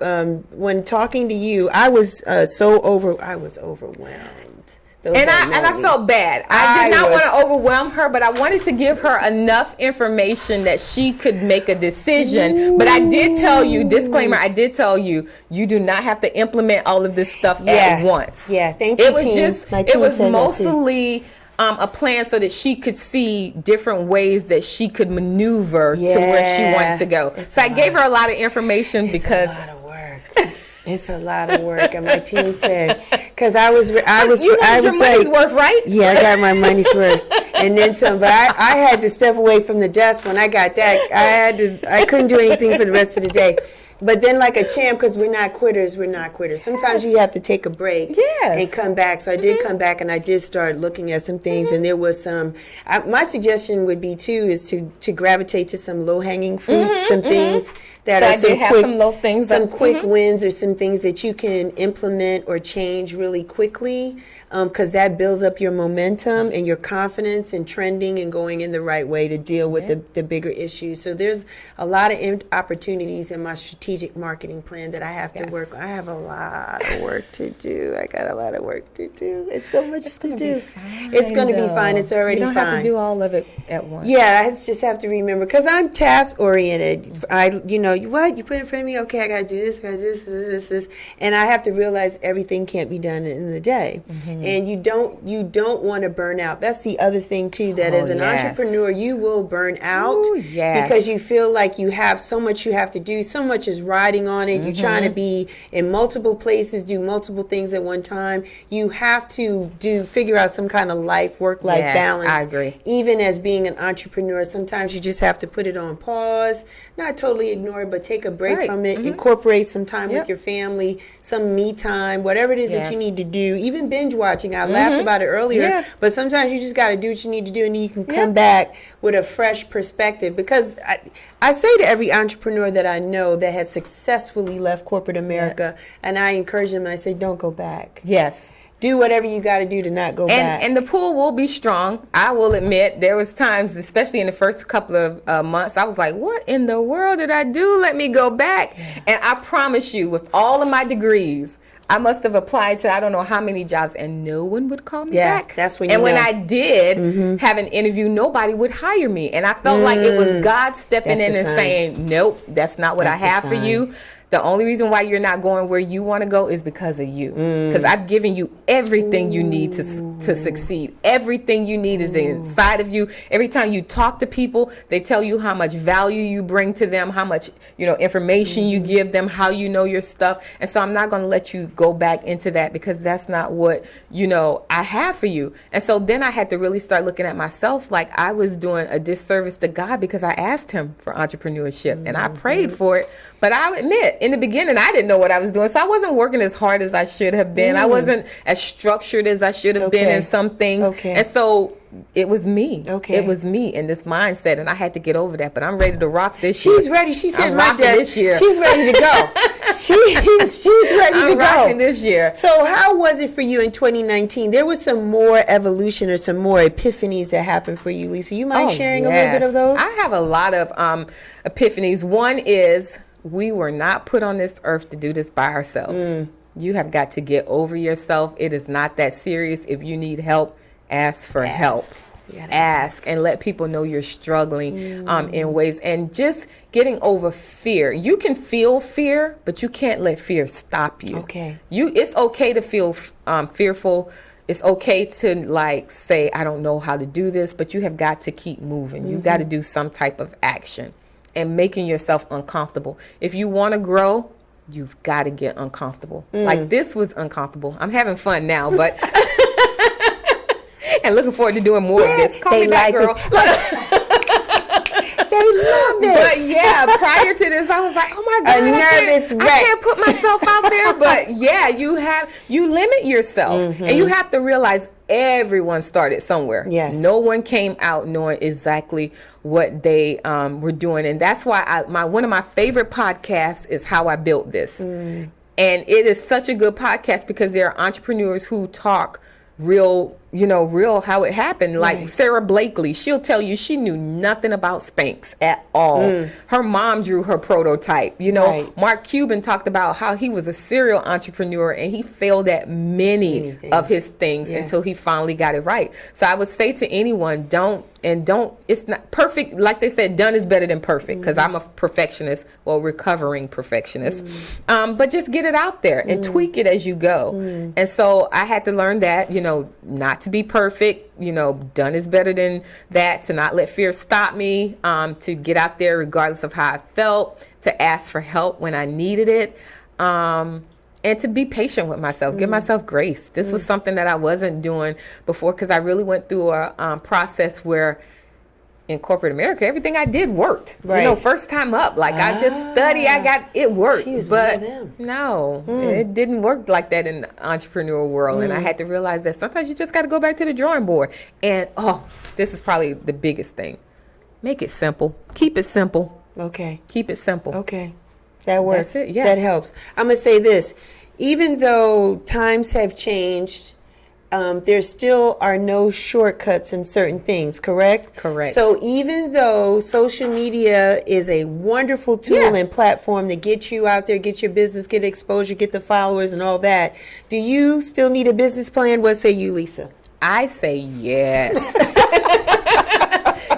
When talking to you, I was overwhelmed. And I felt bad. I did not want to overwhelm her, but I wanted to give her enough information that she could make a decision. Ooh. But I did tell you, disclaimer, you do not have to implement all of this stuff at once. Yeah, thank you, team. It was mostly a plan so that she could see different ways that she could maneuver to where she wanted to go. So I gave her a lot of information because a lot of work. It's a lot of work, and my team said, because I was your like, money's worth, right? Yeah, I got my money's worth, and then some. But I had to step away from the desk when I got that. I couldn't do anything for the rest of the day. But then, like a champ, because we're not quitters. Sometimes you have to take a break and come back. So I did come back, and I did start looking at some things. And there was some. My suggestion would be too is to gravitate to some low hanging fruit, some things that are some quick wins, or some things that you can implement or change really quickly, because that builds up your momentum and your confidence and trending and going in the right way to deal with the bigger issues. So there's a lot of opportunities in my strategic marketing plan that I have to work on. I have a lot of work to do. I got a lot of work to do. It's so much to do. It's going to be fine. It's already fine. You don't have to do all of it at once. Yeah, I just have to remember, because I'm task oriented. You put it in front of me, okay, I got to do this, this. And I have to realize everything can't be done in the day. And you don't want to burn out. That's the other thing too, that as an entrepreneur, you will burn out because you feel like you have so much you have to do, so much is riding on it. You're trying to be in multiple places, do multiple things at one time. You have to figure out some kind of work-life balance. I agree. Even as being an entrepreneur, sometimes you just have to put it on pause, not totally ignore it, but take a break from it, incorporate some time with your family, some me time, whatever it is that you need to do, even binge watching. I laughed about it earlier, but sometimes you just got to do what you need to do, and then you can come back with a fresh perspective. Because I say to every entrepreneur that I know that has successfully left corporate America, and I encourage them, I say, don't go back. Yes. Do whatever you got to do to not go back. And the pull will be strong. I will admit, there was times, especially in the first couple of months, I was like, what in the world did I do? Let me go back. And I promise you, with all of my degrees, I must have applied to I don't know how many jobs, and no one would call me back. That's when when I did have an interview, nobody would hire me. And I felt like it was God stepping in and saying, nope, that's not what I have for you. The only reason why you're not going where you want to go is because of you. Because I've given you everything you need to succeed. Everything you need is inside of you. Every time you talk to people, they tell you how much value you bring to them, how much information you give them, how you know your stuff. And so I'm not going to let you go back into that, because that's not what I have for you. And so then I had to really start looking at myself like I was doing a disservice to God, because I asked him for entrepreneurship and I prayed for it. But I admit, in the beginning, I didn't know what I was doing. So I wasn't working as hard as I should have been. I wasn't as structured as I should have been in some things. And so it was me. It was me in this mindset, and I had to get over that. But I'm ready to rock this year. She's ready. She's at my desk this year. She's ready to go. She's ready to go. I'm rocking this year. So how was it for you in 2019? There was some more evolution or some more epiphanies that happened for you, Lisa. You mind sharing a little bit of those? I have a lot of epiphanies. One is, we were not put on this earth to do this by ourselves. You have got to get over yourself. It is not that serious. If you need help, ask for help. Ask and let people know you're struggling in ways, and just getting over fear. You can feel fear, but you can't let fear stop you. It's okay to feel fearful. It's okay to say, I don't know how to do this, but you have got to keep moving. You got to do some type of action. And making yourself uncomfortable. If you want to grow, you've got to get uncomfortable. Like, this was uncomfortable. I'm having fun now, but and looking forward to doing more of this. Call me back, girl. They I love it. But yeah, prior to this, I was like, oh my God, A nervous wreck. I can't put myself out there. But yeah, you limit yourself. And you have to realize everyone started somewhere. Yes. No one came out knowing exactly what they were doing. And that's why one of my favorite podcasts is How I Built This. And it is such a good podcast because there are entrepreneurs who talk real how it happened. Like Sarah Blakely, she'll tell you she knew nothing about Spanx at all. Her mom drew her prototype. Mark Cuban talked about how he was a serial entrepreneur and he failed at many of his things until he finally got it right. So I would say to anyone, it's not perfect. Like they said, done is better than perfect, because I'm a perfectionist, recovering perfectionist. But just get it out there and tweak it as you go. And so I had to learn that, not to be perfect, done is better than that, to not let fear stop me, to get out there regardless of how I felt, to ask for help when I needed it. And to be patient with myself, give myself grace. This was something that I wasn't doing before, because I really went through a process where in corporate America, everything I did worked. First time up, I just studied, it worked. But no, it didn't work like that in the entrepreneurial world. And I had to realize that sometimes you just got to go back to the drawing board. And this is probably the biggest thing. Make it simple. Keep it simple. Okay. Keep it simple. Okay. That works. That's it, yeah. That helps. I'm going to say this. Even though times have changed, there still are no shortcuts in certain things, correct? Correct. So even though social media is a wonderful tool and platform to get you out there, get your business, get exposure, get the followers and all that, do you still need a business plan? What say you, Lisa? I say yes.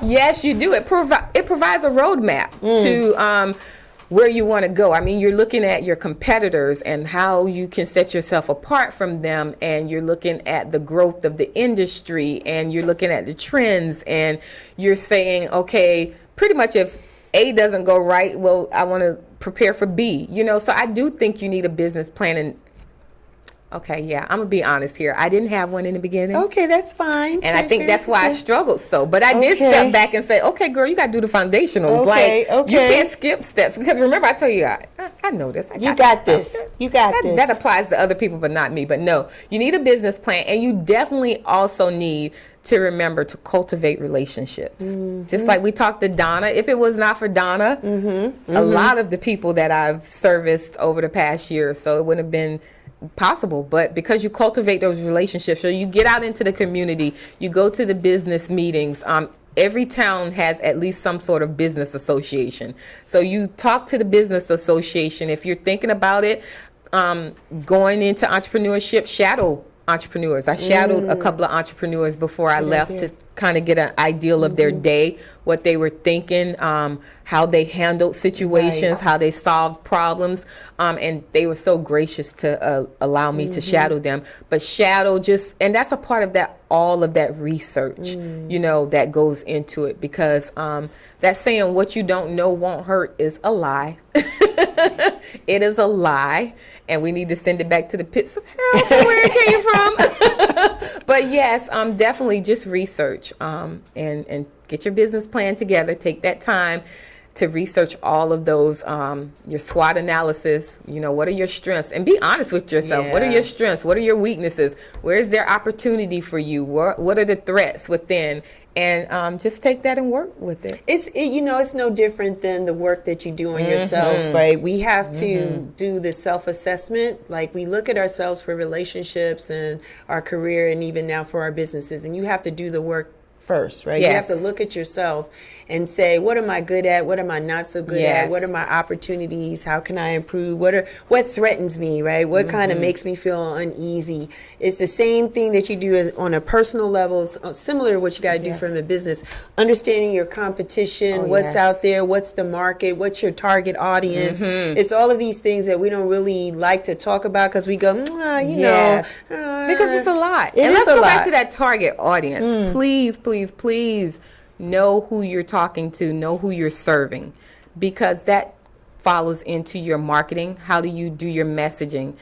Yes, you do. It provides a roadmap to where you want to go. I mean, you're looking at your competitors and how you can set yourself apart from them, and you're looking at the growth of the industry, and you're looking at the trends, and you're saying, okay, pretty much if A doesn't go right, well, I want to prepare for B. So I do think you need a business plan. And okay, yeah, I'm going to be honest here. I didn't have one in the beginning. Okay, that's fine. And I think that's why I struggled so. But I did step back and say, okay, girl, you got to do the fundamentals. You can't skip steps. Because remember, I told you, I know this. You got this. That applies to other people, but not me. But no, you need a business plan. And you definitely also need to remember to cultivate relationships. Just like we talked to Donna. If it was not for Donna, a lot of the people that I've serviced over the past year or so, it wouldn't have been possible. But because you cultivate those relationships, so you get out into the community, you go to the business meetings. Every town has at least some sort of business association. So you talk to the business association. If you're thinking about it, going into entrepreneurship, shadow entrepreneurs. I shadowed a couple of entrepreneurs before I left to kind of get an ideal of their day, what they were thinking, how they handled situations, how they solved problems. And they were so gracious to allow me to shadow them. But and that's a part of that, all of that research, that goes into it. Because that saying, what you don't know won't hurt, is a lie. It is a lie. And we need to send it back to the pits of hell from where it came from. But yes, definitely just research and get your business plan together. Take that time to research all of those, your SWOT analysis. What are your strengths? And be honest with yourself. What are your strengths? What are your weaknesses? Where is there opportunity for you? What are the threats within? And just take that and work with it. It's no different than the work that you do on yourself, right? We have to do the self-assessment. Like, we look at ourselves for relationships and our career, and even now for our businesses. And you have to do the work first, right? Yes. You have to look at yourself and say, what am I good at? What am I not so good at? What are my opportunities? How can I improve? What threatens me, right? What kind of makes me feel uneasy? It's the same thing that you do on a personal level, similar to what you got to do from a business. Understanding your competition, what's out there, what's the market, what's your target audience. It's all of these things that we don't really like to talk about because we go, because it's a lot. And let's go back to that target audience. Please know who you're talking to, know who you're serving, because that follows into your marketing. How do you do your messaging?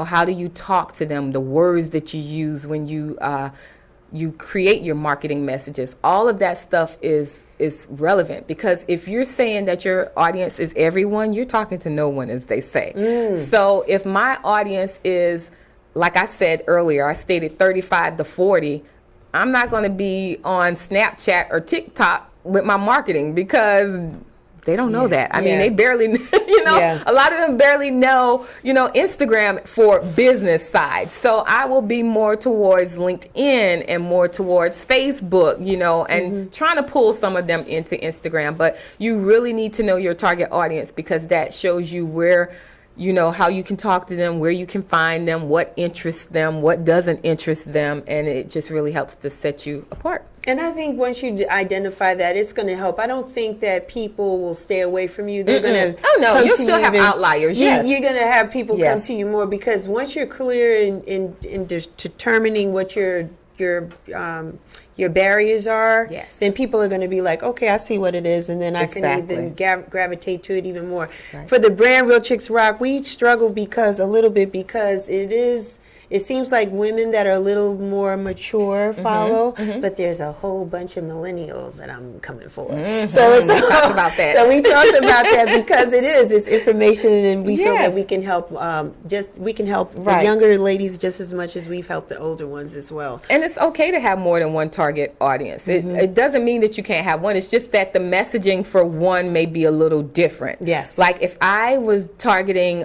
How do you talk to them? The words that you use when you you create your marketing messages. All of that stuff is relevant, because if you're saying that your audience is everyone, you're talking to no one, as they say. So if my audience is, like I said earlier, I stated 35 to 40, I'm not going to be on Snapchat or TikTok with my marketing, because they don't know that. I mean, they barely, a lot of them barely know, Instagram for business side. So I will be more towards LinkedIn and more towards Facebook, and trying to pull some of them into Instagram. But you really need to know your target audience, because that shows you where, how you can talk to them, where you can find them, what interests them, what doesn't interest them. And it just really helps to set you apart. And I think once you identify that, it's going to help. I don't think that people will stay away from you. They're going to you'll still have outliers. Yes, you're going to have people come to you more, because once you're clear in determining what your barriers are, then people are going to be like, okay, I see what it is, and then I can even gravitate to it even more. Right. For the brand Real Chicks Rock, we struggle because it seems like women that are a little more mature follow, but there's a whole bunch of millennials that I'm coming for. So we talked about that. So we talked about that, because it's information, and we feel that we can help. The younger ladies just as much as we've helped the older ones as well. And it's okay to have more than one target audience. It doesn't mean that you can't have one. It's just that the messaging for one may be a little different. Yes. Like if I was targeting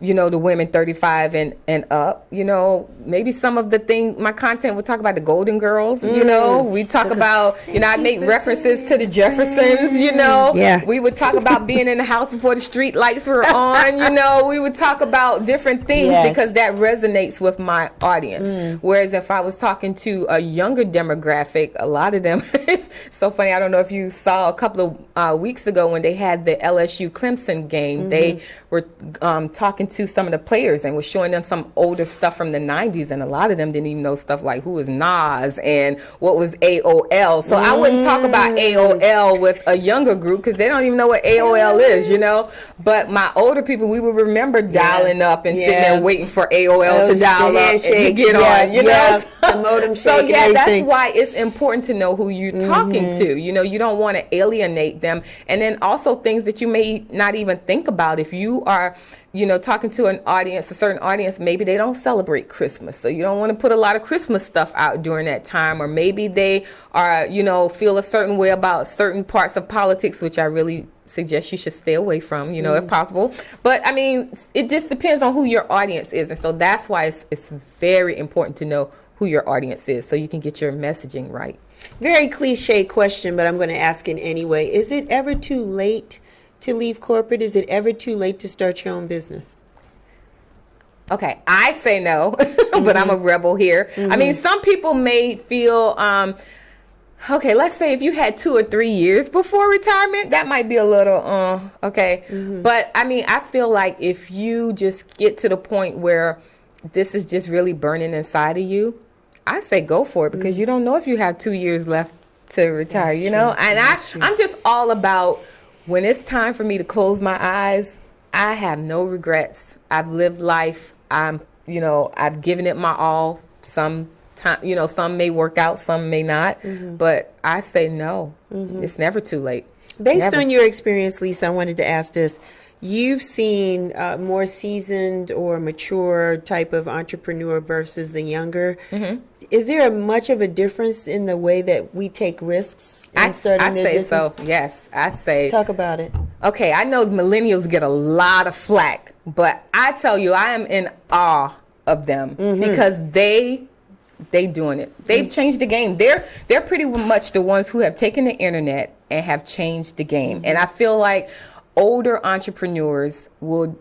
the women 35 and up, maybe some of the things, my content would talk about the Golden Girls, we talk about, I'd make references to the Jeffersons, we would talk about being in the house before the street lights were on, we would talk about different things because that resonates with my audience. Whereas if I was talking to a younger demographic, a lot of them, it's so funny, I don't know if you saw a couple of weeks ago when they had the LSU Clemson game, they were talking to some of the players and was showing them some older stuff from the 90s, and a lot of them didn't even know stuff like who was Nas and what was AOL. So I wouldn't talk about AOL with a younger group, because they don't even know what AOL is, But my older people, we would remember dialing up and sitting there waiting for AOL to dial up and to get on, the modem shake. So that's why it's important to know who you're talking to. You don't want to alienate them, and then also things that you may not even think about. If you are talking to a certain audience, maybe they don't celebrate Christmas. So you don't want to put a lot of Christmas stuff out during that time. Or maybe they are, feel a certain way about certain parts of politics, which I really suggest you should stay away from, if possible. But I mean, it just depends on who your audience is. And so that's why it's very important to know who your audience is, so you can get your messaging right. Very cliche question, but I'm going to ask it anyway. Is it ever too late to leave corporate? Is it ever too late to start your own business? Okay, I say no, but I'm a rebel here. I mean, some people may feel, okay, let's say if you had 2 or 3 years before retirement, that might be a little, okay. But I mean, I feel like if you just get to the point where this is just really burning inside of you, I say go for it, because you don't know if you have 2 years left to retire, And I'm just all about, when it's time for me to close my eyes, I have no regrets. I've lived life. I've given it my all. Some time, some may work out, some may not. But I say no. It's never too late. Based on your experience, Lisa, I wanted to ask this. You've seen more seasoned or mature type of entrepreneur versus the younger. Is there much of a difference in the way that we take risks? I say so. Yes, I say. Talk about it. Okay, I know millennials get a lot of flack, but I tell you, I am in awe of them because they doing it. They've changed the game. They're pretty much the ones who have taken the internet and have changed the game. And I feel like older entrepreneurs will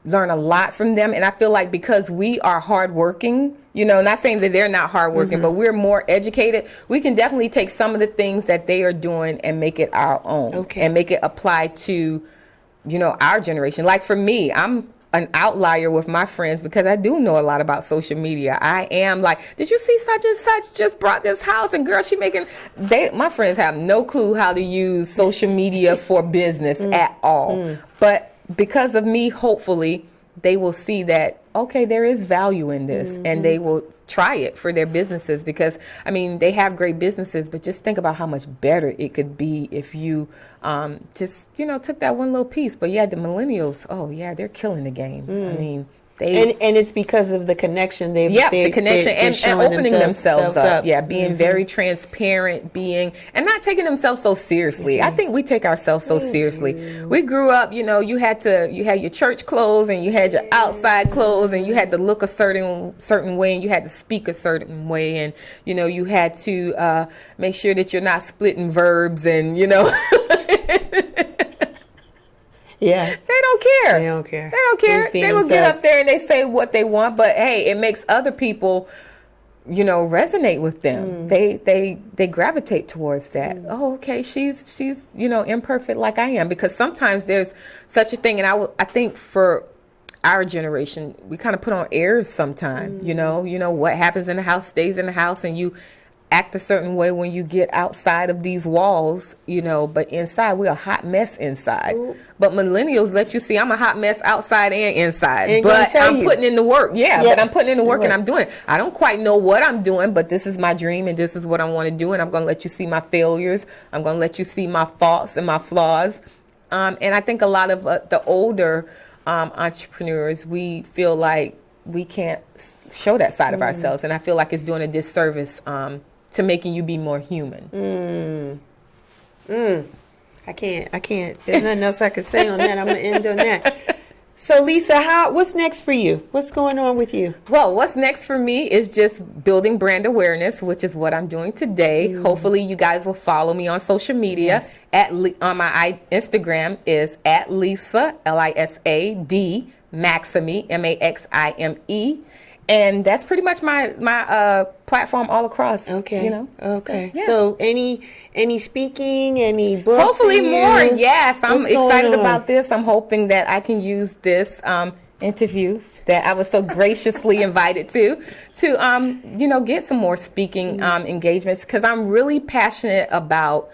learn a lot from them. And I feel like because we are hardworking, not saying that they're not hardworking, but we're more educated, we can definitely take some of the things that they are doing and make it our own and make it apply to, our generation. Like for me, I'm an outlier with my friends because I do know a lot about social media. I am like, did you see such and such just brought this house, and girl, my friends have no clue how to use social media for business at all. But because of me, hopefully they will see that okay, there is value in this, and they will try it for their businesses, because I mean, they have great businesses, but just think about how much better it could be if you just, you know, took that one little piece. But yeah, the millennials, oh yeah, they're killing the game. I mean, and it's because of the connection the connection and opening themselves up. Yeah, being very transparent, and not taking themselves so seriously. I think we take ourselves so seriously. We grew up, you know, you had your church clothes, and you had your outside clothes, and you had to look a certain way, and you had to speak a certain way, and you know, you had to make sure that you're not splitting verbs, and you know. Yeah. They don't care. They don't care. They don't care. They will get up there and they say what they want, but hey, it makes other people, you know, resonate with them. They gravitate towards that. Oh, okay, she's you know, imperfect like I am, because sometimes there's such a thing, and I think for our generation, we kind of put on airs sometimes. You know what happens in the house stays in the house, and you act a certain way when you get outside of these walls, you know, but inside we're a hot mess inside. Ooh. But millennials let you see I'm a hot mess outside and inside. And but I'm putting in the work. Yeah, but I'm putting in the work, and I'm doing it. I don't quite know what I'm doing, but this is my dream, and this is what I want to do, and I'm going to let you see my failures. I'm going to let you see my faults and my flaws. And I think a lot of the older entrepreneurs, we feel like we can't show that side of ourselves, and I feel like it's doing a disservice to making you be more human. I can't. There's nothing else I can say on that. I'm going to end on that. So, Lisa, what's next for you? What's going on with you? Well, what's next for me is just building brand awareness, which is what I'm doing today. Hopefully, you guys will follow me on social media. Yes. On my Instagram is at Lisa, Lisad, Maxime, Maxime. And that's pretty much my platform all across. Okay. You know. Okay. So, yeah. So any speaking, any books? Hopefully more. Yes, I'm excited about this. I'm hoping that I can use this interview that I was so graciously invited to you know, get some more speaking engagements, because I'm really passionate about,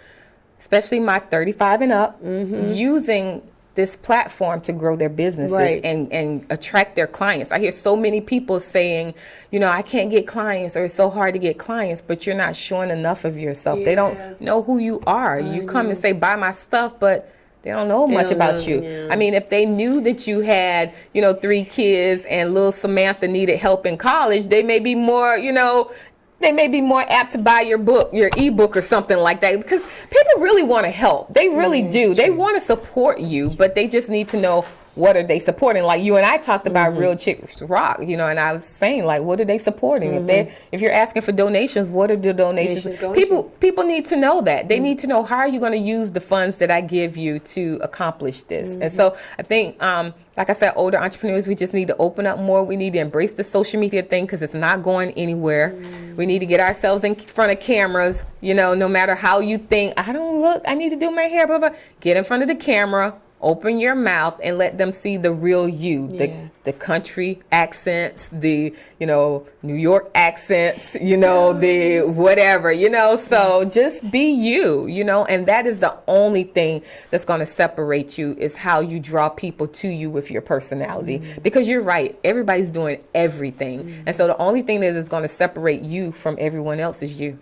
especially my 35 and up, using this platform to grow their businesses and attract their clients. I hear so many people saying, you know, I can't get clients, or it's so hard to get clients, but you're not showing enough of yourself. Yeah. They don't know who you are. You come and say, buy my stuff, but they don't know much about you. Yeah. I mean, if they knew that you had, you know, 3 kids and little Samantha needed help in college, they may be more, you know, they may be more apt to buy your book, your ebook or something like that, because people really want to help. They really do. They want to support you, but they just need to know, what are they supporting? Like you and I talked about Real Chicks Rock, you know, and I was saying, like, what are they supporting? If you're asking for donations, what are the donations? People need to know that. They need to know, how are you going to use the funds that I give you to accomplish this? And so I think, like I said, older entrepreneurs, we just need to open up more. We need to embrace the social media thing, because it's not going anywhere. We need to get ourselves in front of cameras, you know, no matter how you think, I don't look, I need to do my hair, blah, blah. Get in front of the camera. Open your mouth and let them see the real you, the country accents, the, you know, New York accents, you know, the whatever, you know. So just be you, you know, and that is the only thing that's going to separate you, is how you draw people to you with your personality. Because you're right, everybody's doing everything. And so the only thing that is going to separate you from everyone else is you.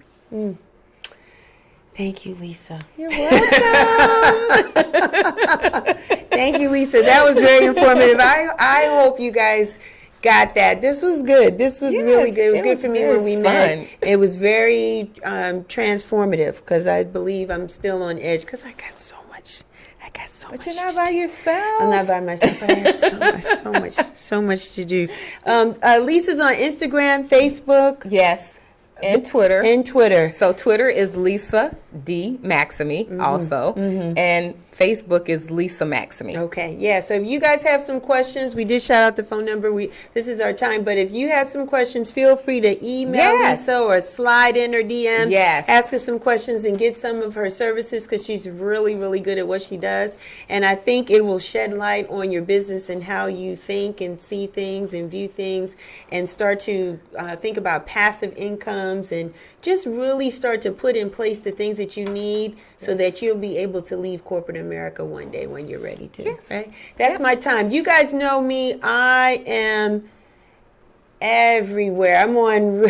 Thank you, Lisa. You're welcome. Thank you, Lisa. That was very informative. I hope you guys got that. This was good. This was really good. It was good for me when we met. It was very transformative, because I believe I'm still on edge, because I got so much. But you're not by yourself. I'm not by myself. I have so much to do. Lisa's on Instagram, Facebook. Yes. And Twitter. So Twitter is Lisa D. Maxime also. And Facebook is Lisa Maxime. Okay, yeah. So if you guys have some questions, we did shout out the phone number. This is our time. But if you have some questions, feel free to email Lisa or slide in her DM. Yes. Ask her some questions and get some of her services, because she's really, really good at what she does. And I think it will shed light on your business and how you think and see things and view things, and start to think about passive incomes, and just really start to put in place the things that you need, so that you'll be able to leave corporate America one day when you're ready to. Right? That's my time. You guys know me. I am everywhere. I'm on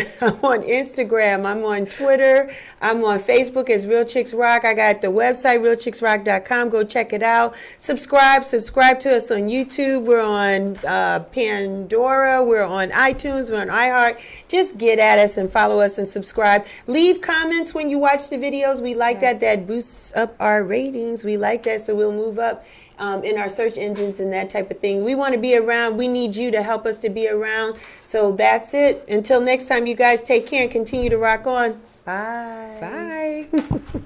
Instagram. I'm on Twitter. I'm on Facebook as Real Chicks Rock. I got the website, realchicksrock.com. Go check it out. Subscribe to us on YouTube. We're on Pandora. We're on iTunes. We're on iHeart. Just get at us and follow us and subscribe. Leave comments when you watch the videos. We like that. That boosts up our ratings. We like that, so we'll move up in our search engines and that type of thing. We want to be around. We need you to help us to be around. So that's it. Until next time, you guys take care and continue to rock on. Bye. Bye.